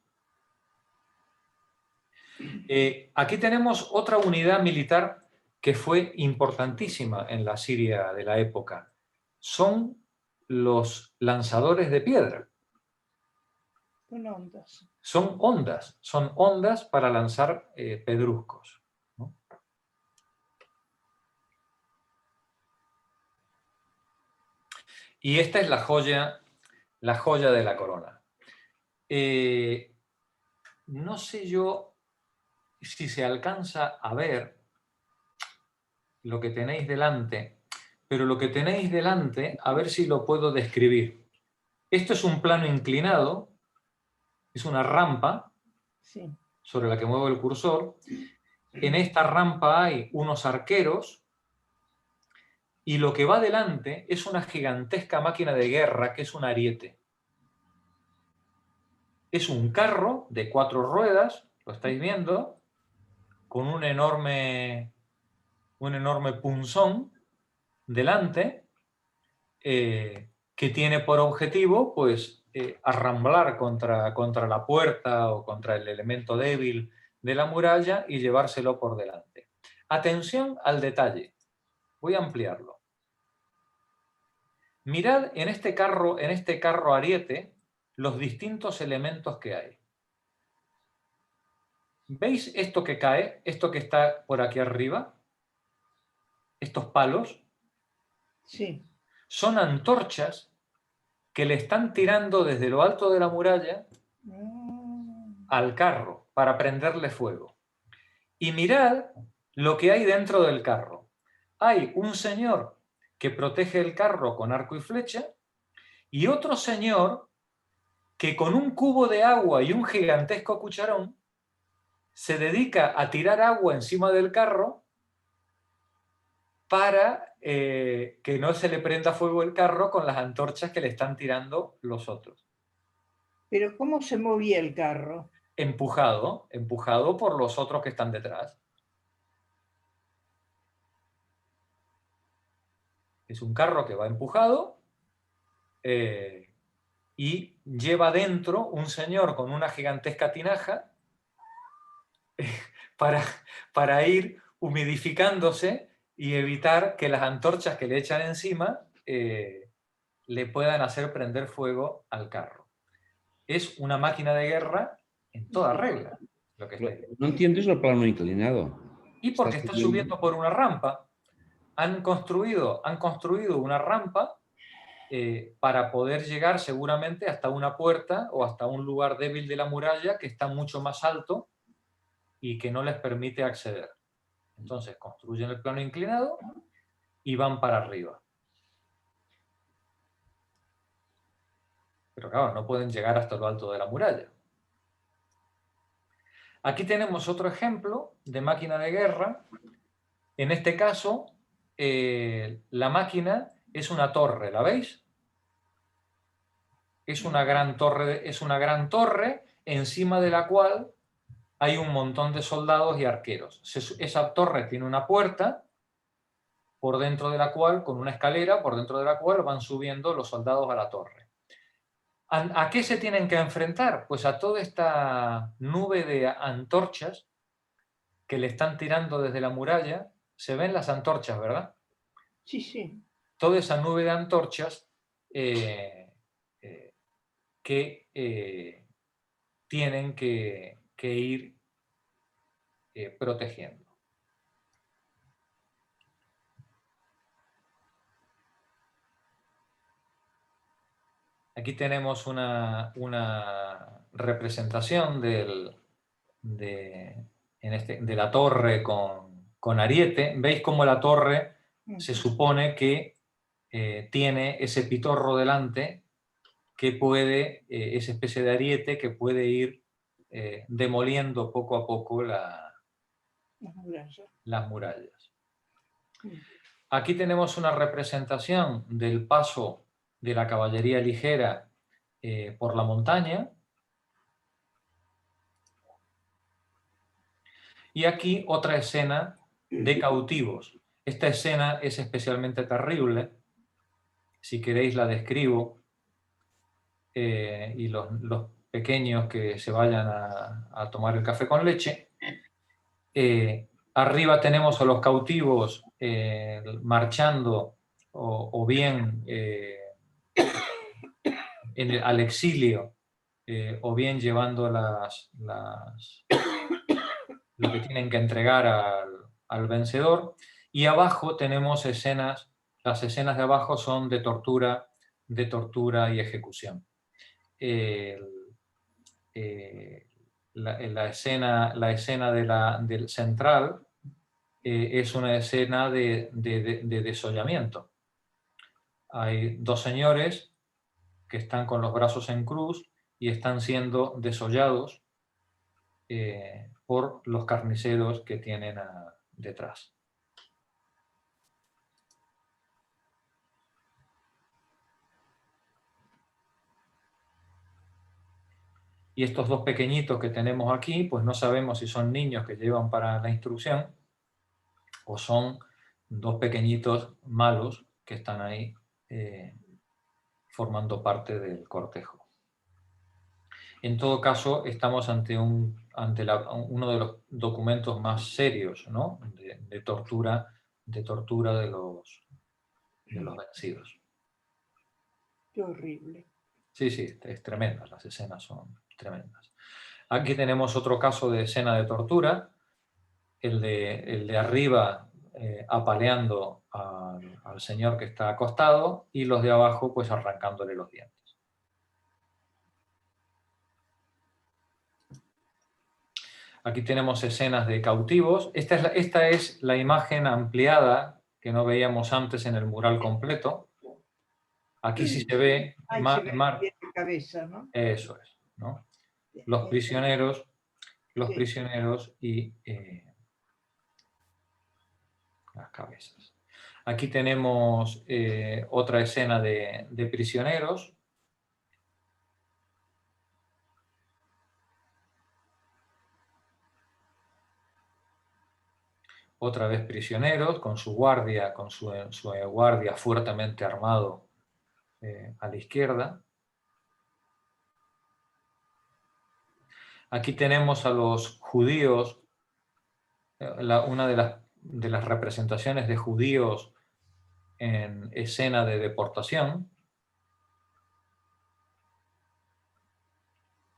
Aquí tenemos otra unidad militar que fue importantísima en la Siria de la época. Son los lanzadores de piedra. Son ondas. Son ondas para lanzar pedruscos, ¿no? Y esta es la joya de la corona. No sé yo si se alcanza a ver lo que tenéis delante, pero lo que tenéis delante, a ver si lo puedo describir. Esto es un plano inclinado, es una rampa sobre la que muevo el cursor. En esta rampa hay unos arqueros y lo que va delante es una gigantesca máquina de guerra que es un ariete. Es un carro de 4 ruedas, lo estáis viendo, con un enorme punzón delante, que tiene por objetivo pues, arramblar contra la puerta o contra el elemento débil de la muralla y llevárselo por delante. Atención al detalle. Voy a ampliarlo. Mirad en este carro ariete los distintos elementos que hay. ¿Veis esto que cae? Esto que está por aquí arriba. Estos palos. Sí. Son antorchas que le están tirando desde lo alto de la muralla al carro para prenderle fuego. Y mirad lo que hay dentro del carro. Hay un señor que protege el carro con arco y flecha y otro señor que con un cubo de agua y un gigantesco cucharón se dedica a tirar agua encima del carro para que no se le prenda fuego el carro con las antorchas que le están tirando los otros. ¿Pero cómo se movía el carro? Empujado por los otros que están detrás. Es un carro que va empujado y lleva dentro un señor con una gigantesca tinaja para ir humidificándose y evitar que las antorchas que le echan encima le puedan hacer prender fuego al carro. Es una máquina de guerra en toda regla. Lo que no entiendes el plano inclinado. Y porque está subiendo por una rampa. Han construido una rampa para poder llegar seguramente hasta una puerta o hasta un lugar débil de la muralla que está mucho más alto y que no les permite acceder. Entonces construyen el plano inclinado y van para arriba. Pero claro, no pueden llegar hasta lo alto de la muralla. Aquí tenemos otro ejemplo de máquina de guerra. En este caso, la máquina es una torre, ¿la veis? Es una gran torre encima de la cual hay un montón de soldados y arqueros. Esa torre tiene una puerta por dentro de la cual, con una escalera, por dentro de la cual van subiendo los soldados a la torre. ¿A qué se tienen que enfrentar? Pues a toda esta nube de antorchas que le están tirando desde la muralla. Se ven las antorchas, ¿verdad? Sí, sí. Toda esa nube de antorchas que tienen que ir protegiendo. Aquí tenemos una representación de la torre con ariete. ¿Veis cómo la torre se supone que tiene ese pitorro delante que puede, esa especie de ariete que puede ir demoliendo poco a poco las murallas? Aquí tenemos una representación del paso de la caballería ligera por la montaña. Y aquí otra escena de cautivos. Esta escena es especialmente terrible. Si queréis la describo. Y los pequeños que se vayan a tomar el café con leche. Arriba tenemos a los cautivos marchando o bien al exilio o bien llevando lo que tienen que entregar al vencedor. Y abajo tenemos escenas, las escenas de abajo son de tortura y ejecución. La escena del central es una escena de desollamiento. Hay dos señores que están con los brazos en cruz y están siendo desollados por los carniceros que tienen detrás. Y estos dos pequeñitos que tenemos aquí, pues no sabemos si son niños que llevan para la instrucción o son dos pequeñitos malos que están ahí formando parte del cortejo. En todo caso, estamos ante uno de los documentos más serios, ¿no? de tortura de los vencidos. Qué horrible. Sí, sí, es tremenda, las escenas son tremendas. Aquí tenemos otro caso de escena de tortura, el de arriba apaleando al señor que está acostado y los de abajo pues arrancándole los dientes. Aquí tenemos escenas de cautivos. Esta es la imagen ampliada que no veíamos antes en el mural completo. Aquí sí se ve cabeza, ¿no? Eso es, ¿no? Los prisioneros y las cabezas. Aquí tenemos otra escena de prisioneros. Otra vez prisioneros, con su guardia fuertemente armado a la izquierda. Aquí tenemos a los judíos, una de las representaciones de judíos en escena de deportación.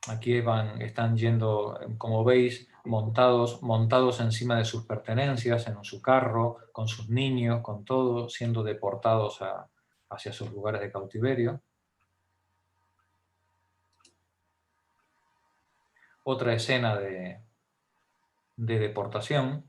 Aquí están yendo, como veis, montados encima de sus pertenencias, en su carro, con sus niños, con todo, siendo deportados hacia sus lugares de cautiverio. Otra escena de deportación.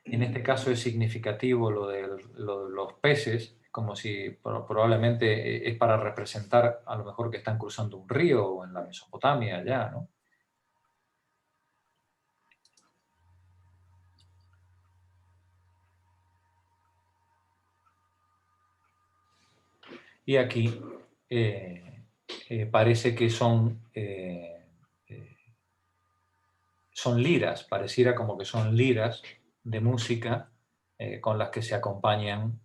En este caso es significativo lo de los peces, como si probablemente es para representar a lo mejor que están cruzando un río o en la Mesopotamia allá, ¿no? Y aquí parece que son liras, pareciera como que son liras de música con las que se acompañan,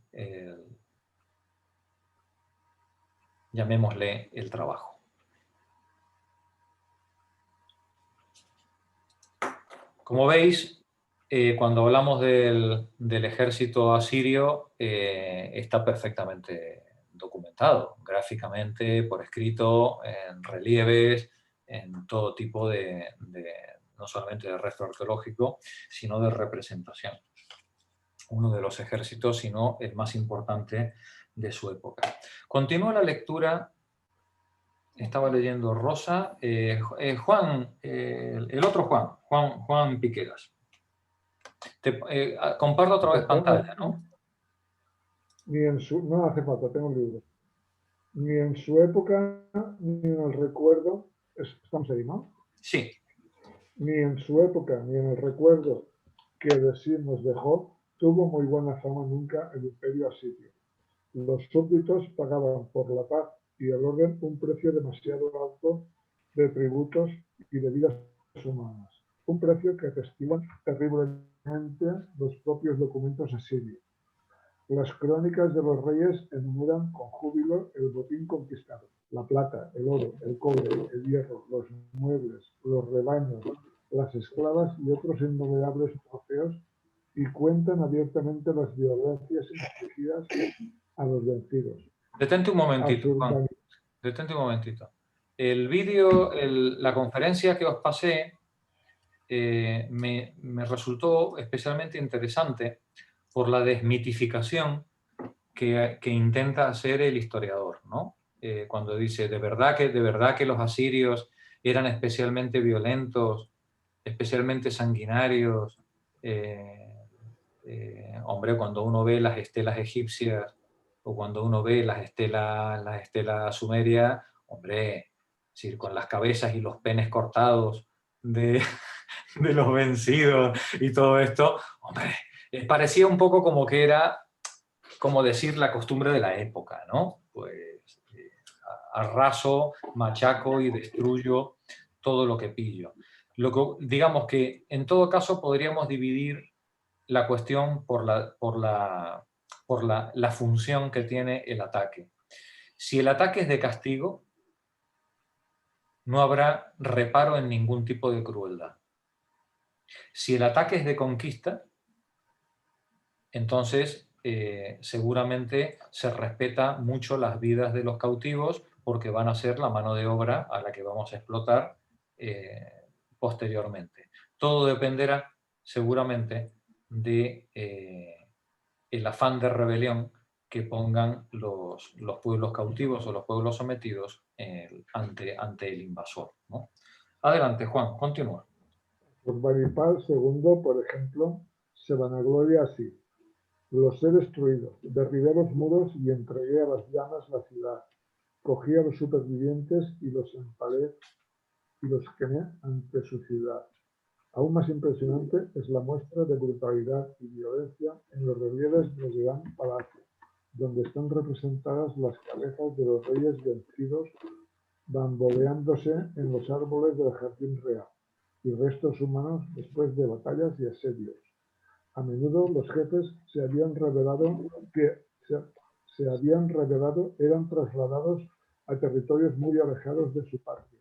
llamémosle, el trabajo. Como veis, cuando hablamos del ejército asirio, está perfectamente documentado, gráficamente, por escrito, en relieves, en todo tipo no solamente de rastro arqueológico, sino de representación. Uno de los ejércitos, si no el más importante de su época. Continúo la lectura. Estaba leyendo Rosa. Juan, el otro Juan Piqueras. Comparto otra vez pantalla, ¿no? No hace falta, tengo un libro. Ni en su época, ni en el recuerdo, estamos ahí, ¿no? Sí. Ni en su época, ni en el recuerdo que de sí nos dejó, tuvo muy buena fama nunca el imperio asirio. Los súbditos pagaban por la paz y el orden un precio demasiado alto de tributos y de vidas humanas. Un precio que atestiguan terriblemente los propios documentos asirios. Las crónicas de los reyes enumeran con júbilo el botín conquistado. la plata, el oro, el cobre, el hierro, los muebles, los rebaños, las esclavas y otros innumerables trofeos, y cuentan abiertamente las violencias infligidas a los vencidos. Detente un momentito, Juan. Detente un momentito. El vídeo, la conferencia que os pasé, me resultó especialmente interesante por la desmitificación que intenta hacer el historiador, ¿no? Cuando dice, de verdad que los asirios eran especialmente violentos, especialmente sanguinarios. Hombre, cuando uno ve las estelas egipcias o cuando uno ve las estelas sumerias, hombre, es decir, con las cabezas y los penes cortados de los vencidos y todo esto, hombre, parecía un poco como que era, como decir, la costumbre de la época, ¿no? Pues arraso, machaco y destruyo todo lo que pillo. Digamos que en todo caso podríamos dividir la cuestión por la función que tiene el ataque. Si el ataque es de castigo, no habrá reparo en ningún tipo de crueldad. Si el ataque es de conquista, entonces seguramente se respeta mucho las vidas de los cautivos porque van a ser la mano de obra a la que vamos a explotar posteriormente. Todo dependerá seguramente de el afán de rebelión que pongan los pueblos cautivos o los pueblos sometidos ante el invasor, ¿no? Adelante, Juan, continúa. Urbanipal II, por ejemplo, se vanagloria así: los he destruido, derribé los muros y entregué a las llamas la ciudad, cogí a los supervivientes y los empalé y los quemé ante su ciudad. Aún más impresionante es la muestra de brutalidad y violencia en los relieves del Gran Palacio, donde están representadas las cabezas de los reyes vencidos bamboleándose en los árboles del jardín real, y restos humanos después de batallas y asedios. A menudo los jefes se habían revelado eran trasladados a territorios muy alejados de su patria.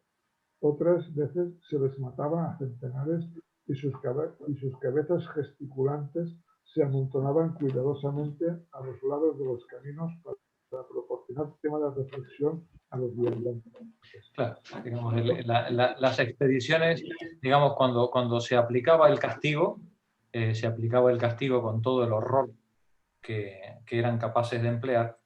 Otras veces se les mataba a centenares y sus cabezas gesticulantes se amontonaban cuidadosamente a los lados de los caminos para proporcionar tema de reflexión a los viandantes. Claro, digamos, las expediciones, digamos, cuando se aplicaba el castigo con todo el horror que eran capaces de emplear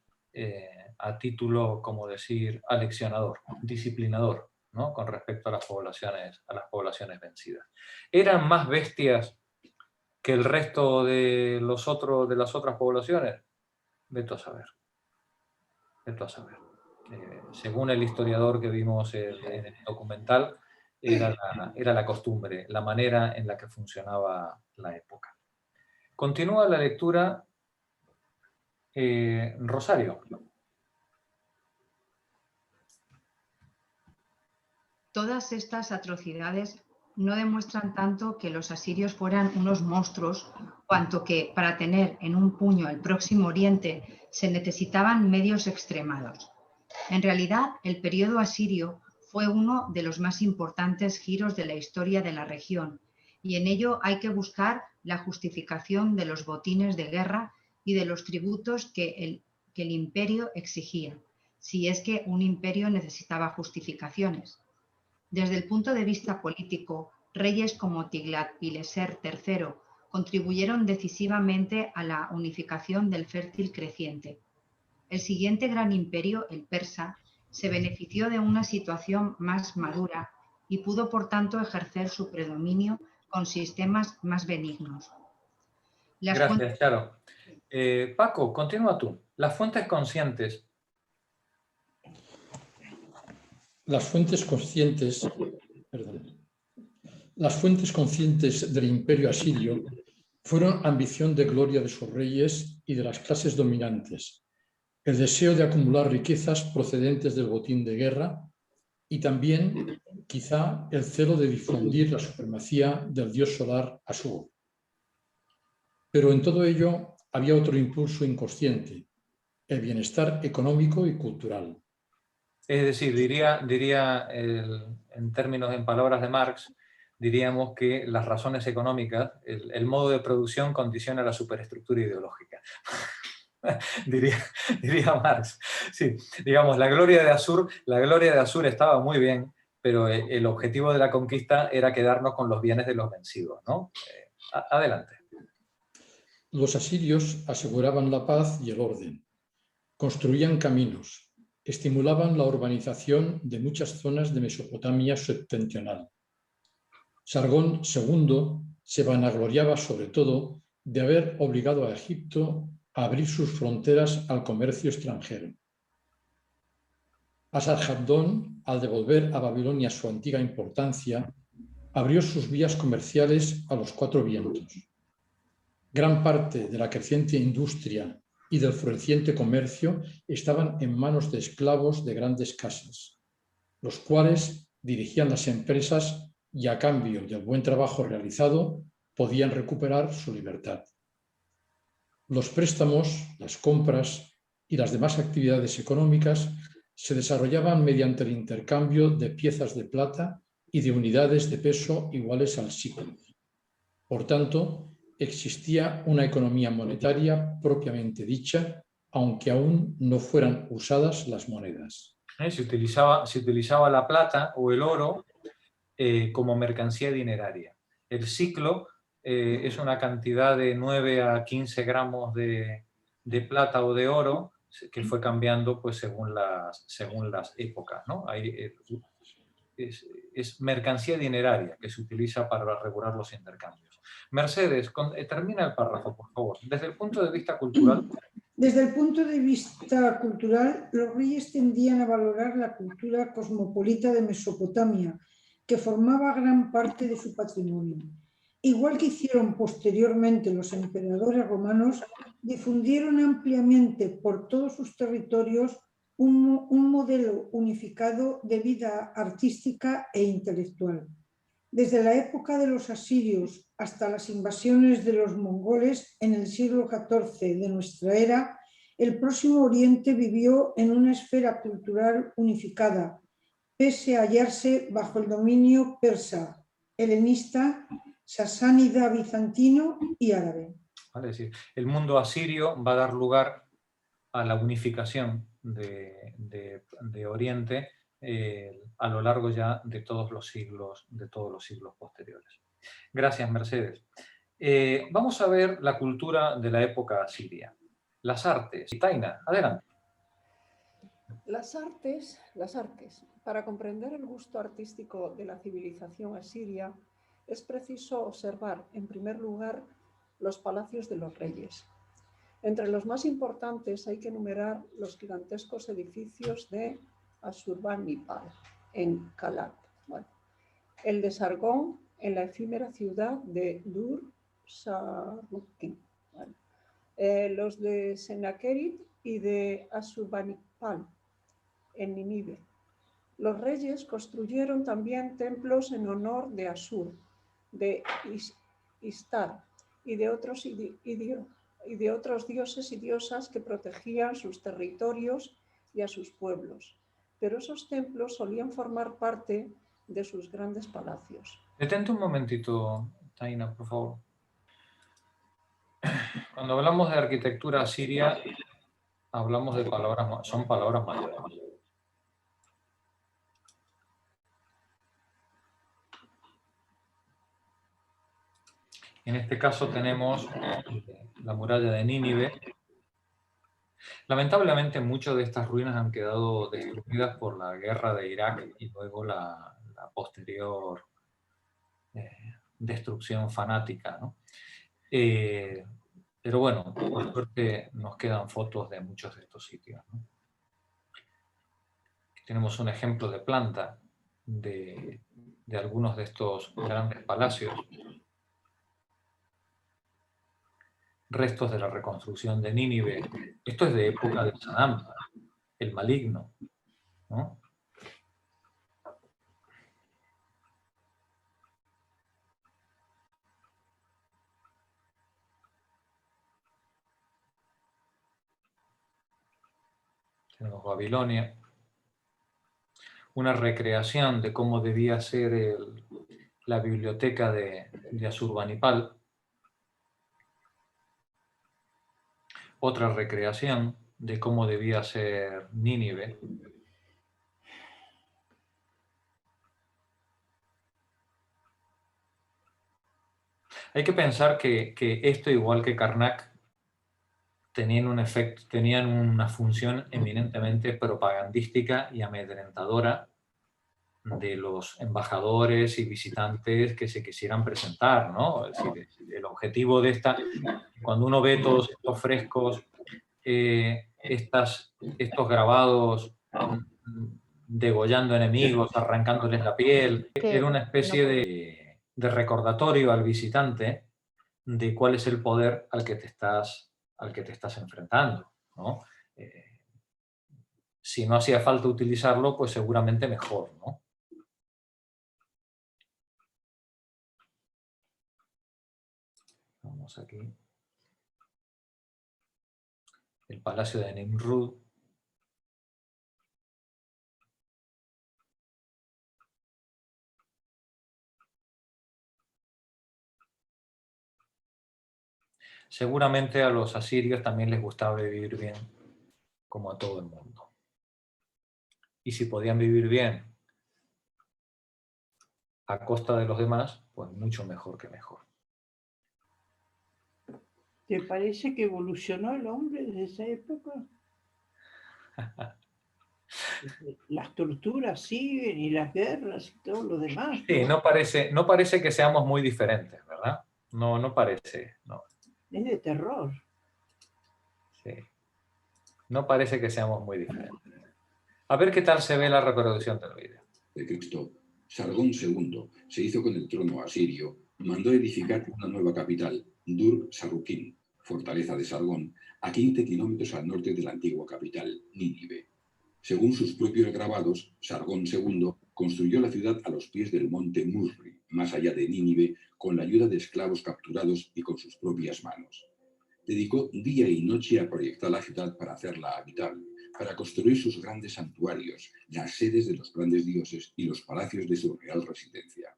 a título, como decir, aleccionador, disciplinador, ¿no? Con respecto a las poblaciones vencidas. ¿Eran más bestias que el resto de las otras poblaciones? Vete a saber. Vete a saber. Según el historiador que vimos en el documental, era la costumbre, la manera en la que funcionaba la época. Continúa la lectura, Rosario. Todas estas atrocidades no demuestran tanto que los asirios fueran unos monstruos, cuanto que para tener en un puño el Próximo Oriente se necesitaban medios extremados. En realidad, el periodo asirio fue uno de los más importantes giros de la historia de la región, y en ello hay que buscar la justificación de los botines de guerra y de los tributos que el imperio exigía, si es que un imperio necesitaba justificaciones. Desde el punto de vista político, reyes como Tiglat-Pileser III contribuyeron decisivamente a la unificación del fértil creciente. El siguiente gran imperio, el persa, se benefició de una situación más madura y pudo, por tanto, ejercer su predominio con sistemas más benignos. Gracias, Charo. Paco, continúa tú. Las fuentes conscientes. Las fuentes conscientes del imperio asirio fueron ambición de gloria de sus reyes y de las clases dominantes, el deseo de acumular riquezas procedentes del botín de guerra y también, quizá, el celo de difundir la supremacía del dios solar Asur. Pero en todo ello había otro impulso inconsciente, el bienestar económico y cultural. Es decir, en términos, en palabras de Marx, diríamos que las razones económicas, el modo de producción condiciona la superestructura ideológica. diría Marx. Sí, digamos, la gloria de Assur estaba muy bien, pero el objetivo de la conquista era quedarnos con los bienes de los vencidos, ¿no? Adelante. Los asirios aseguraban la paz y el orden, construían caminos, estimulaban la urbanización de muchas zonas de Mesopotamia septentrional. Sargón II se vanagloriaba sobre todo de haber obligado a Egipto a abrir sus fronteras al comercio extranjero. Asarhaddon, al devolver a Babilonia su antigua importancia, abrió sus vías comerciales a los cuatro vientos. Gran parte de la creciente industria y del floreciente comercio estaban en manos de esclavos de grandes casas, los cuales dirigían las empresas y a cambio del buen trabajo realizado podían recuperar su libertad. Los préstamos, las compras y las demás actividades económicas se desarrollaban mediante el intercambio de piezas de plata y de unidades de peso iguales al sículo. Por tanto, existía una economía monetaria propiamente dicha, aunque aún no fueran usadas las monedas. Se utilizaba la plata o el oro como mercancía dineraria. El ciclo es una cantidad de 9 a 15 gramos de plata o de oro que fue cambiando pues, según las épocas, ¿no? Es mercancía dineraria que se utiliza para regular los intercambios. Mercedes, termina el párrafo, por favor. Desde el punto de vista cultural... Desde el punto de vista cultural, los reyes tendían a valorar la cultura cosmopolita de Mesopotamia, que formaba gran parte de su patrimonio. Igual que hicieron posteriormente los emperadores romanos, difundieron ampliamente por todos sus territorios un modelo unificado de vida artística e intelectual. Desde la época de los asirios hasta las invasiones de los mongoles en el siglo XIV de nuestra era, el Próximo Oriente vivió en una esfera cultural unificada, pese a hallarse bajo el dominio persa, helenista, sasánida, bizantino y árabe. Es decir, el mundo asirio va a dar lugar a la unificación de Oriente a lo largo ya de todos los siglos posteriores. Gracias, Mercedes. Vamos a ver la cultura de la época asiria. Las artes. Taina, adelante. Las artes. Para comprender el gusto artístico de la civilización asiria, es preciso observar, en primer lugar, los palacios de los reyes. Entre los más importantes hay que enumerar los gigantescos edificios de Asurbanipal, en Kalat. Bueno, el de Sargón, en la efímera ciudad de Dur-Sharrukin. Bueno, los de Sennacherib y de Asurbanipal, en Nínive. Los reyes construyeron también templos en honor de Asur, de Istar y de otros dioses y diosas que protegían sus territorios y a sus pueblos. Pero esos templos solían formar parte de sus grandes palacios. Detente un momentito, Taina, por favor. Cuando hablamos de arquitectura asiria, hablamos de son palabras mayores. En este caso tenemos la muralla de Nínive. Lamentablemente muchas de estas ruinas han quedado destruidas por la guerra de Irak y luego la posterior destrucción fanática, ¿no? Pero bueno, por suerte nos quedan fotos de muchos de estos sitios, ¿no? Tenemos un ejemplo de planta de algunos de estos grandes palacios. Restos de la reconstrucción de Nínive. Esto es de época de Saddam, el maligno, ¿no? Tenemos Babilonia. una recreación de cómo debía ser la biblioteca de Asurbanipal. Otra recreación de cómo debía ser Nínive. Hay que pensar que esto, igual que Karnak, tenían una función eminentemente propagandística y amedrentadora de los embajadores y visitantes que se quisieran presentar, ¿no? Es decir, el objetivo de cuando uno ve todos estos frescos, estos grabados degollando enemigos, arrancándoles la piel, era una especie de recordatorio al visitante de cuál es el poder al que te estás enfrentando, ¿no? Si no hacía falta utilizarlo, pues seguramente mejor, ¿no? Vamos aquí. El palacio de Nimrud. Seguramente a los asirios también les gustaba vivir bien, como a todo el mundo. Y si podían vivir bien a costa de los demás, pues mucho mejor que mejor. ¿Te parece que evolucionó el hombre desde esa época? Las torturas siguen y las guerras y todo lo demás, ¿no? Sí, no parece que seamos muy diferentes, ¿verdad? No parece, no. Es de terror. Sí. No parece que seamos muy diferentes. A ver qué tal se ve la reproducción del vídeo. De Cristo, Sargón II se hizo con el trono asirio, mandó edificar una nueva capital, Dur-Sarruquín, fortaleza de Sargón, a 15 kilómetros al norte de la antigua capital, Nínive. Según sus propios grabados, Sargón II construyó la ciudad a los pies del monte Musri, más allá de Nínive, con la ayuda de esclavos capturados y con sus propias manos. Dedicó día y noche a proyectar la ciudad para hacerla habitable, para construir sus grandes santuarios, las sedes de los grandes dioses y los palacios de su real residencia.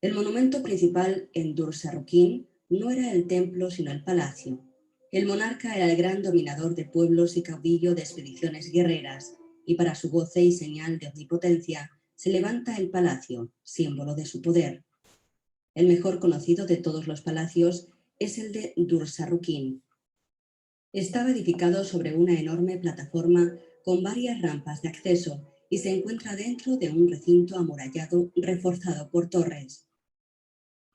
El monumento principal en Dur-Sarruquín no era el templo, sino el palacio. El monarca era el gran dominador de pueblos y caudillo de expediciones guerreras, y para su goce y señal de omnipotencia se levanta el palacio, símbolo de su poder. El mejor conocido de todos los palacios es el de Dur-Sarruquín. Estaba edificado sobre una enorme plataforma con varias rampas de acceso y se encuentra dentro de un recinto amurallado reforzado por torres.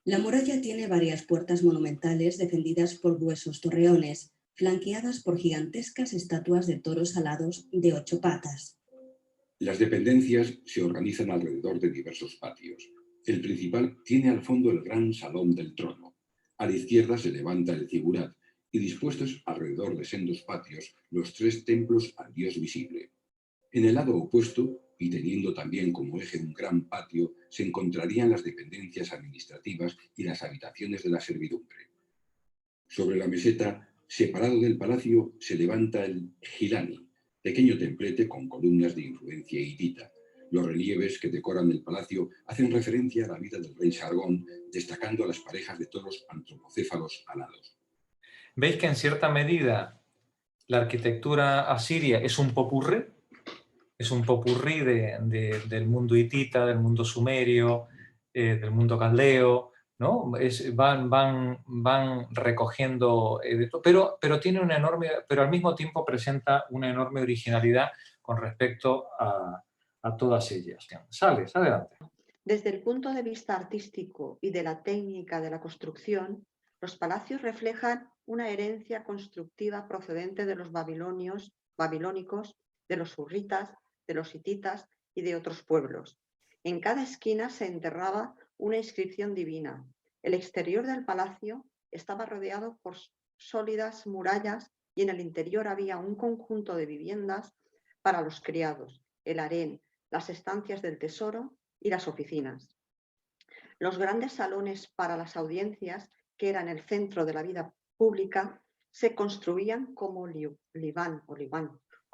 La muralla tiene varias puertas monumentales defendidas por gruesos torreones, flanqueadas por gigantescas estatuas de toros alados de 8 patas. Las dependencias se organizan alrededor de diversos patios. El principal tiene al fondo el gran salón del trono. A la izquierda se levanta el zigurat y dispuestos alrededor de sendos patios los 3 templos al dios visible. En el lado opuesto, y teniendo también como eje un gran patio, se encontrarían las dependencias administrativas y las habitaciones de la servidumbre. Sobre la meseta, separado del palacio, se levanta el Gilani, pequeño templete con columnas de influencia hitita. Los relieves que decoran el palacio hacen referencia a la vida del rey Sargón, destacando las parejas de toros antropocéfalos alados. ¿Veis que en cierta medida la arquitectura asiria es un popurrí? Es un popurrí del mundo hitita, del mundo sumerio, del mundo caldeo, ¿no? Van recogiendo, pero tiene una enorme, pero al mismo tiempo presenta una enorme originalidad con respecto a todas ellas. Sales, adelante. Desde el punto de vista artístico y de la técnica de la construcción, los palacios reflejan una herencia constructiva procedente de los babilónicos, de los hurritas, de los hititas y de otros pueblos. En cada esquina se enterraba una inscripción divina. El exterior del palacio estaba rodeado por sólidas murallas y en el interior había un conjunto de viviendas para los criados, el harén, las estancias del tesoro y las oficinas. Los grandes salones para las audiencias, que eran el centro de la vida pública, se construían como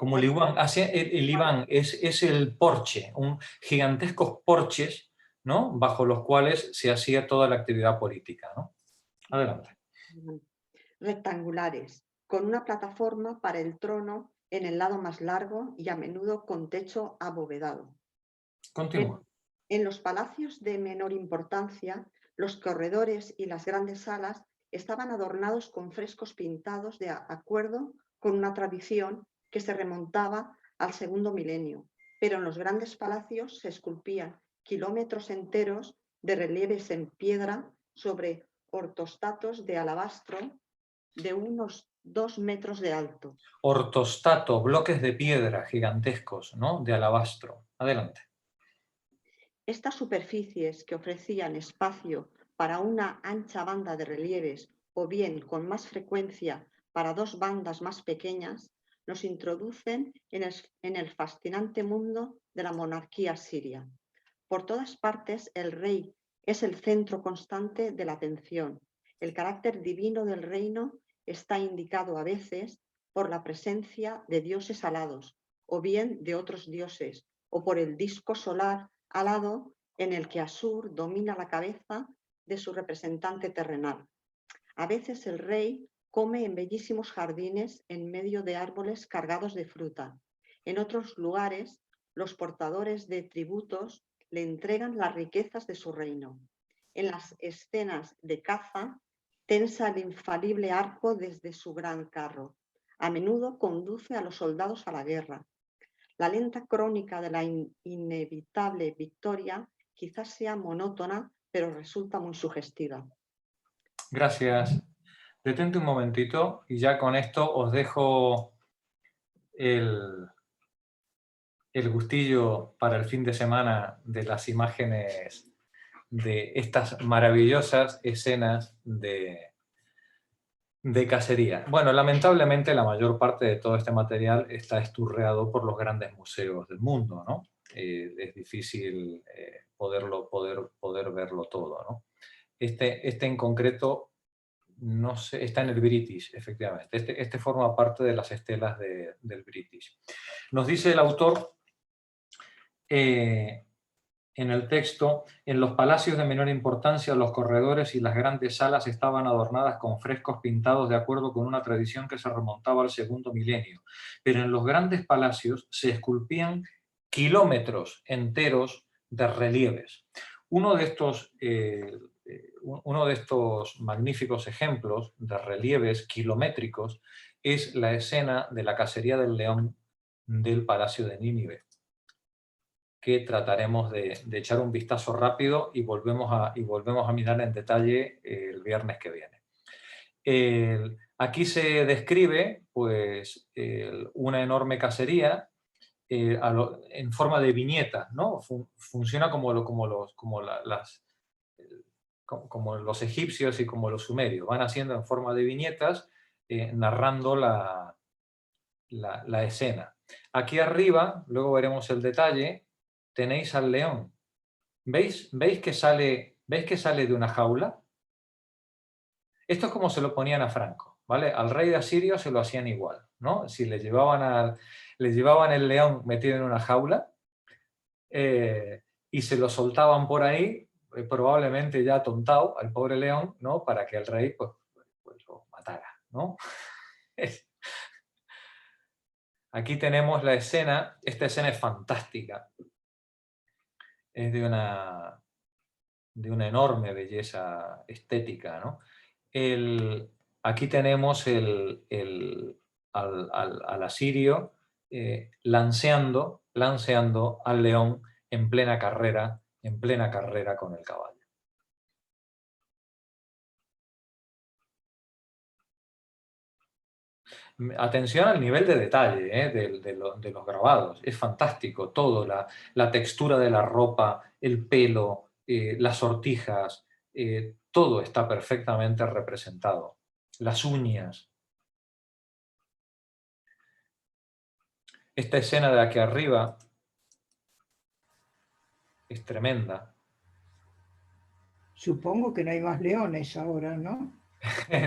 Como el Iván, el Iván es el porche, gigantescos porches, ¿no? Bajo los cuales se hacía toda la actividad política, ¿no? Adelante. Rectangulares, con una plataforma para el trono en el lado más largo y a menudo con techo abovedado. Continúa. En los palacios de menor importancia, los corredores y las grandes salas estaban adornados con frescos pintados de acuerdo con una tradición que se remontaba al segundo milenio, pero en los grandes palacios se esculpían kilómetros enteros de relieves en piedra sobre ortostatos de alabastro de unos 2 metros de alto. Ortostato, bloques de piedra gigantescos, ¿no? De alabastro. Adelante. Estas superficies que ofrecían espacio para una ancha banda de relieves o bien con más frecuencia para 2 bandas más pequeñas, nos introducen en el fascinante mundo de la monarquía siria. Por todas partes el rey es el centro constante de la atención. El carácter divino del reino está indicado a veces por la presencia de dioses alados o bien de otros dioses o por el disco solar alado en el que Asur domina la cabeza de su representante terrenal. A veces el rey come en bellísimos jardines en medio de árboles cargados de fruta. En otros lugares, los portadores de tributos le entregan las riquezas de su reino. En las escenas de caza, tensa el infalible arco desde su gran carro. A menudo conduce a los soldados a la guerra. La lenta crónica de la inevitable victoria quizás sea monótona, pero resulta muy sugestiva. Gracias. Detente un momentito y ya con esto os dejo el gustillo para el fin de semana de las imágenes de estas maravillosas escenas de cacería. Bueno, lamentablemente la mayor parte de todo este material está esturreado por los grandes museos del mundo, ¿no? Es difícil poder verlo todo, ¿no? Este en concreto no sé, está en el British, efectivamente. Este forma parte de las estelas del British. Nos dice el autor en el texto: en los palacios de menor importancia, los corredores y las grandes salas estaban adornadas con frescos pintados de acuerdo con una tradición que se remontaba al segundo milenio. Pero en los grandes palacios se esculpían kilómetros enteros de relieves. Uno de estos magníficos ejemplos de relieves kilométricos es la escena de la cacería del león del Palacio de Nínive, que trataremos de echar un vistazo rápido y volvemos a mirar en detalle el viernes que viene. Aquí se describe pues, una enorme cacería en forma de viñeta, ¿no? Funciona como los egipcios y como los sumerios, van haciendo en forma de viñetas, narrando la escena. Aquí arriba, luego veremos el detalle, tenéis al león. ¿Veis que sale de una jaula? Esto es como se lo ponían a Franco, ¿vale? Al rey de Asirio se lo hacían igual, ¿no? Si le llevaban el león metido en una jaula y se lo soltaban por ahí, probablemente ya atontado al pobre león, ¿no? Para que el rey pues lo matara, ¿no? Aquí tenemos la escena. Esta escena es fantástica. Es de una enorme belleza estética, ¿no? Aquí tenemos al asirio lanceando al león en plena carrera con el caballo. Atención al nivel de detalle de los grabados. Es fantástico todo, la textura de la ropa, el pelo, las sortijas, todo está perfectamente representado. Las uñas. Esta escena de aquí arriba es tremenda. Supongo que no hay más leones ahora, ¿no?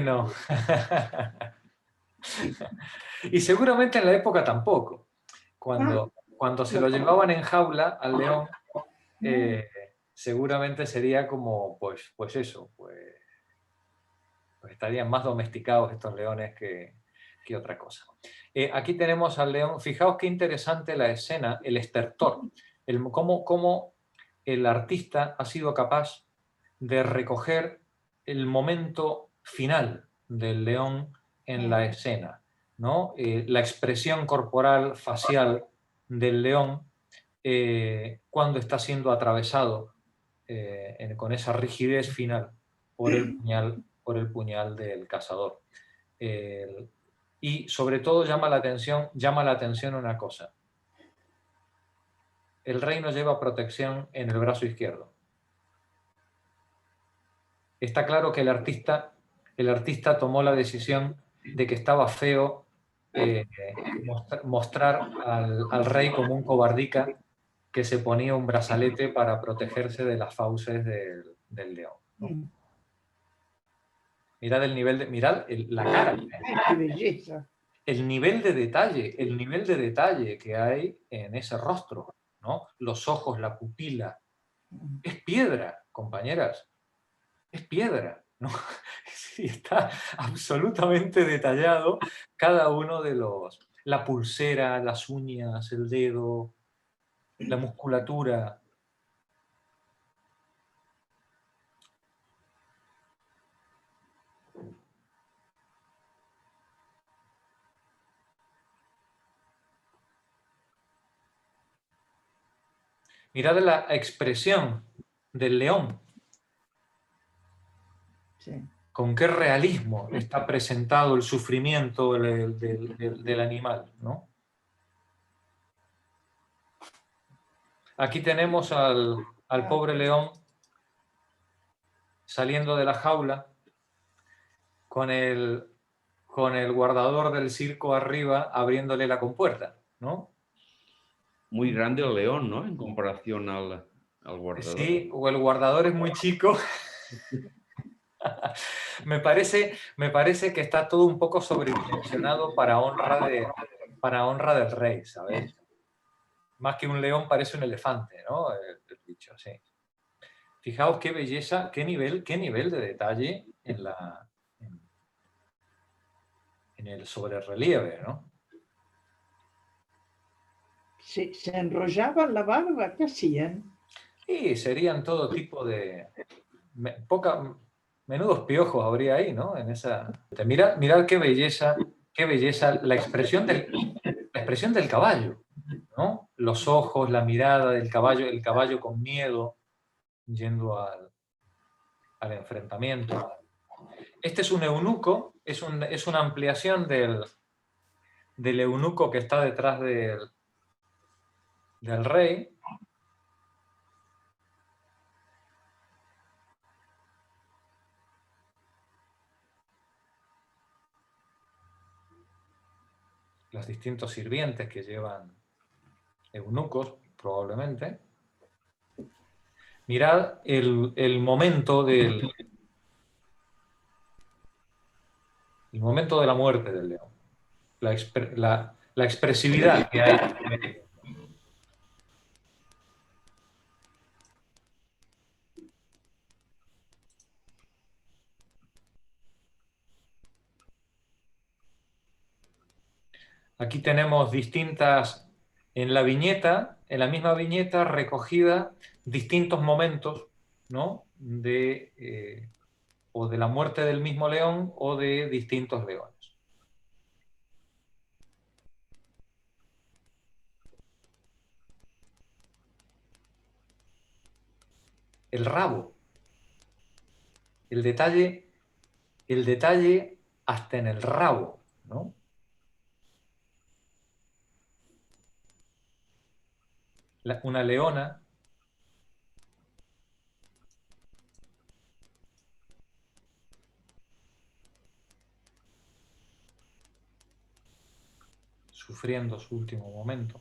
No. Y seguramente en la época tampoco. cuando se lo llevaban en jaula al león, seguramente sería como, pues eso, pues estarían más domesticados estos leones que otra cosa. Aquí tenemos al león. Fijaos qué interesante la escena, el estertor, cómo el artista ha sido capaz de recoger el momento final del león en la escena, ¿no? La expresión corporal, facial del león cuando está siendo atravesado con esa rigidez final por el puñal del cazador. Y sobre todo llama la atención una cosa. El rey no lleva protección en el brazo izquierdo. Está claro que el artista tomó la decisión de que estaba feo mostrar al rey como un cobardica que se ponía un brazalete para protegerse de las fauces del león, ¿no? Mirad el nivel mirad la cara. ¡Qué belleza! El nivel de detalle que hay en ese rostro, ¿no? Los ojos, la pupila. Es piedra, compañeras. Es piedra, ¿no? Sí, está absolutamente detallado cada uno de la pulsera, las uñas, el dedo, la musculatura. Mirad la expresión del león. Sí. Con qué realismo está presentado el sufrimiento del animal, ¿no? Aquí tenemos al pobre león saliendo de la jaula con el guardador del circo arriba abriéndole la compuerta, ¿no? Muy grande el león, ¿no? En comparación al guardador. Sí, o el guardador es muy chico. Me parece que está todo un poco sobredimensionado para honra del rey, ¿sabes? Más que un león parece un elefante, ¿no? El bicho, sí. Fijaos qué belleza, qué nivel de detalle en el sobrerrelieve, ¿no? Se enrollaban la barba, ¿qué hacían? Y serían todo tipo de... menudos piojos habría ahí, ¿no? En esa... Mirad qué belleza la expresión del caballo, ¿no? Los ojos, la mirada del caballo, el caballo con miedo, yendo al enfrentamiento. Este es un eunuco, es una ampliación del eunuco que está detrás del rey. Los distintos sirvientes que llevan eunucos, probablemente. Mirad el momento de la muerte del león. La expresividad que hay. Aquí tenemos distintas, en la misma viñeta recogida distintos momentos, ¿no? O de la muerte del mismo león o de distintos leones. El rabo, el detalle hasta en el rabo, ¿no? Una leona sufriendo su último momento.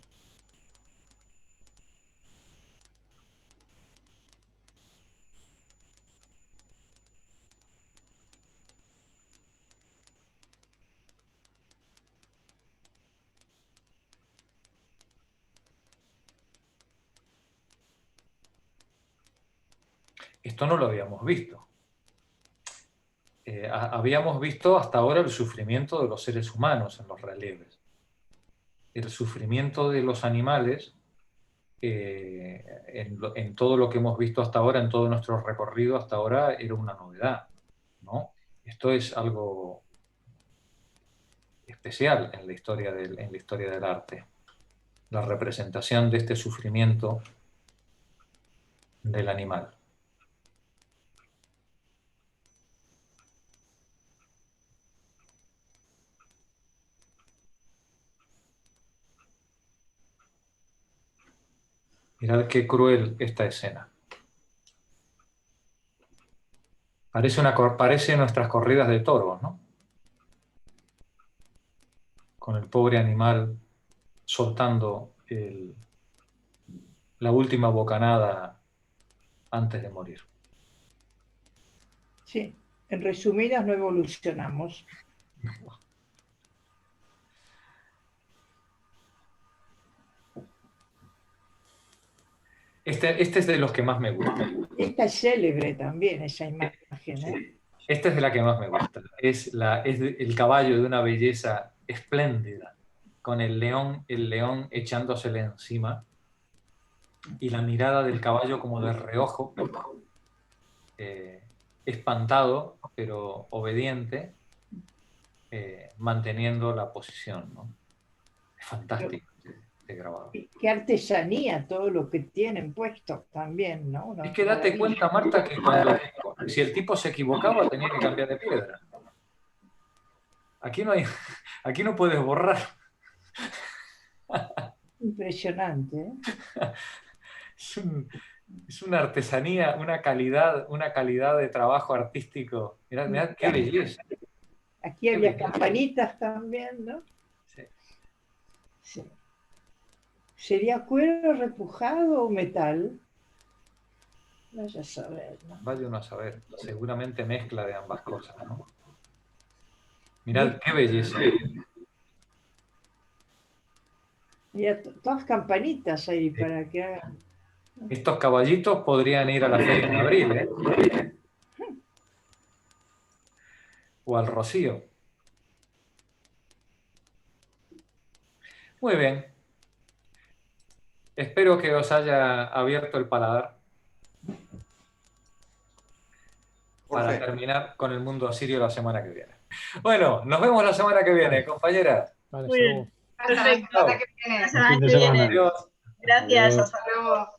Esto no lo habíamos visto. Habíamos visto hasta ahora el sufrimiento de los seres humanos en los relieves. El sufrimiento de los animales, en todo lo que hemos visto hasta ahora, en todo nuestro recorrido hasta ahora, era una novedad, ¿no? Esto es algo especial en la historia del arte. La representación de este sufrimiento del animal. Mirad qué cruel esta escena. Parece nuestras corridas de toros, ¿no? Con el pobre animal soltando la última bocanada antes de morir. Sí, en resumidas, no evolucionamos. Este es de los que más me gusta. Esta es célebre también, esa imagen, ¿eh? Esta es de la que más me gusta. Es el caballo de una belleza espléndida, con el león echándosele encima, y la mirada del caballo como de reojo, espantado, pero obediente, manteniendo la posición, ¿no? Es fantástico este grabado. Qué artesanía todo lo que tienen puesto también, ¿no? Es que date cuenta, Marta, que si el tipo se equivocaba tenía que cambiar de piedra. Aquí no puedes borrar. Impresionante, ¿eh? Es una artesanía, una calidad de trabajo artístico. Mirad qué belleza. Aquí había campanitas también, ¿no? Sí. Sí. ¿Sería cuero repujado o metal? Vaya a saber, ¿no? Vaya uno a saber. Seguramente mezcla de ambas cosas, ¿no? Mirad qué belleza. Mira, todas campanitas ahí para que hagan. Estos caballitos podrían ir a la feria en abril, ¿eh? O al Rocío. Muy bien. Espero que os haya abierto el paladar para terminar con el mundo asirio la semana que viene. Bueno, nos vemos la semana que viene, compañeras. Vale, hasta luego. Perfecto, hasta que viene. Hasta la semana que viene. Adiós. Gracias, Adiós. hasta luego.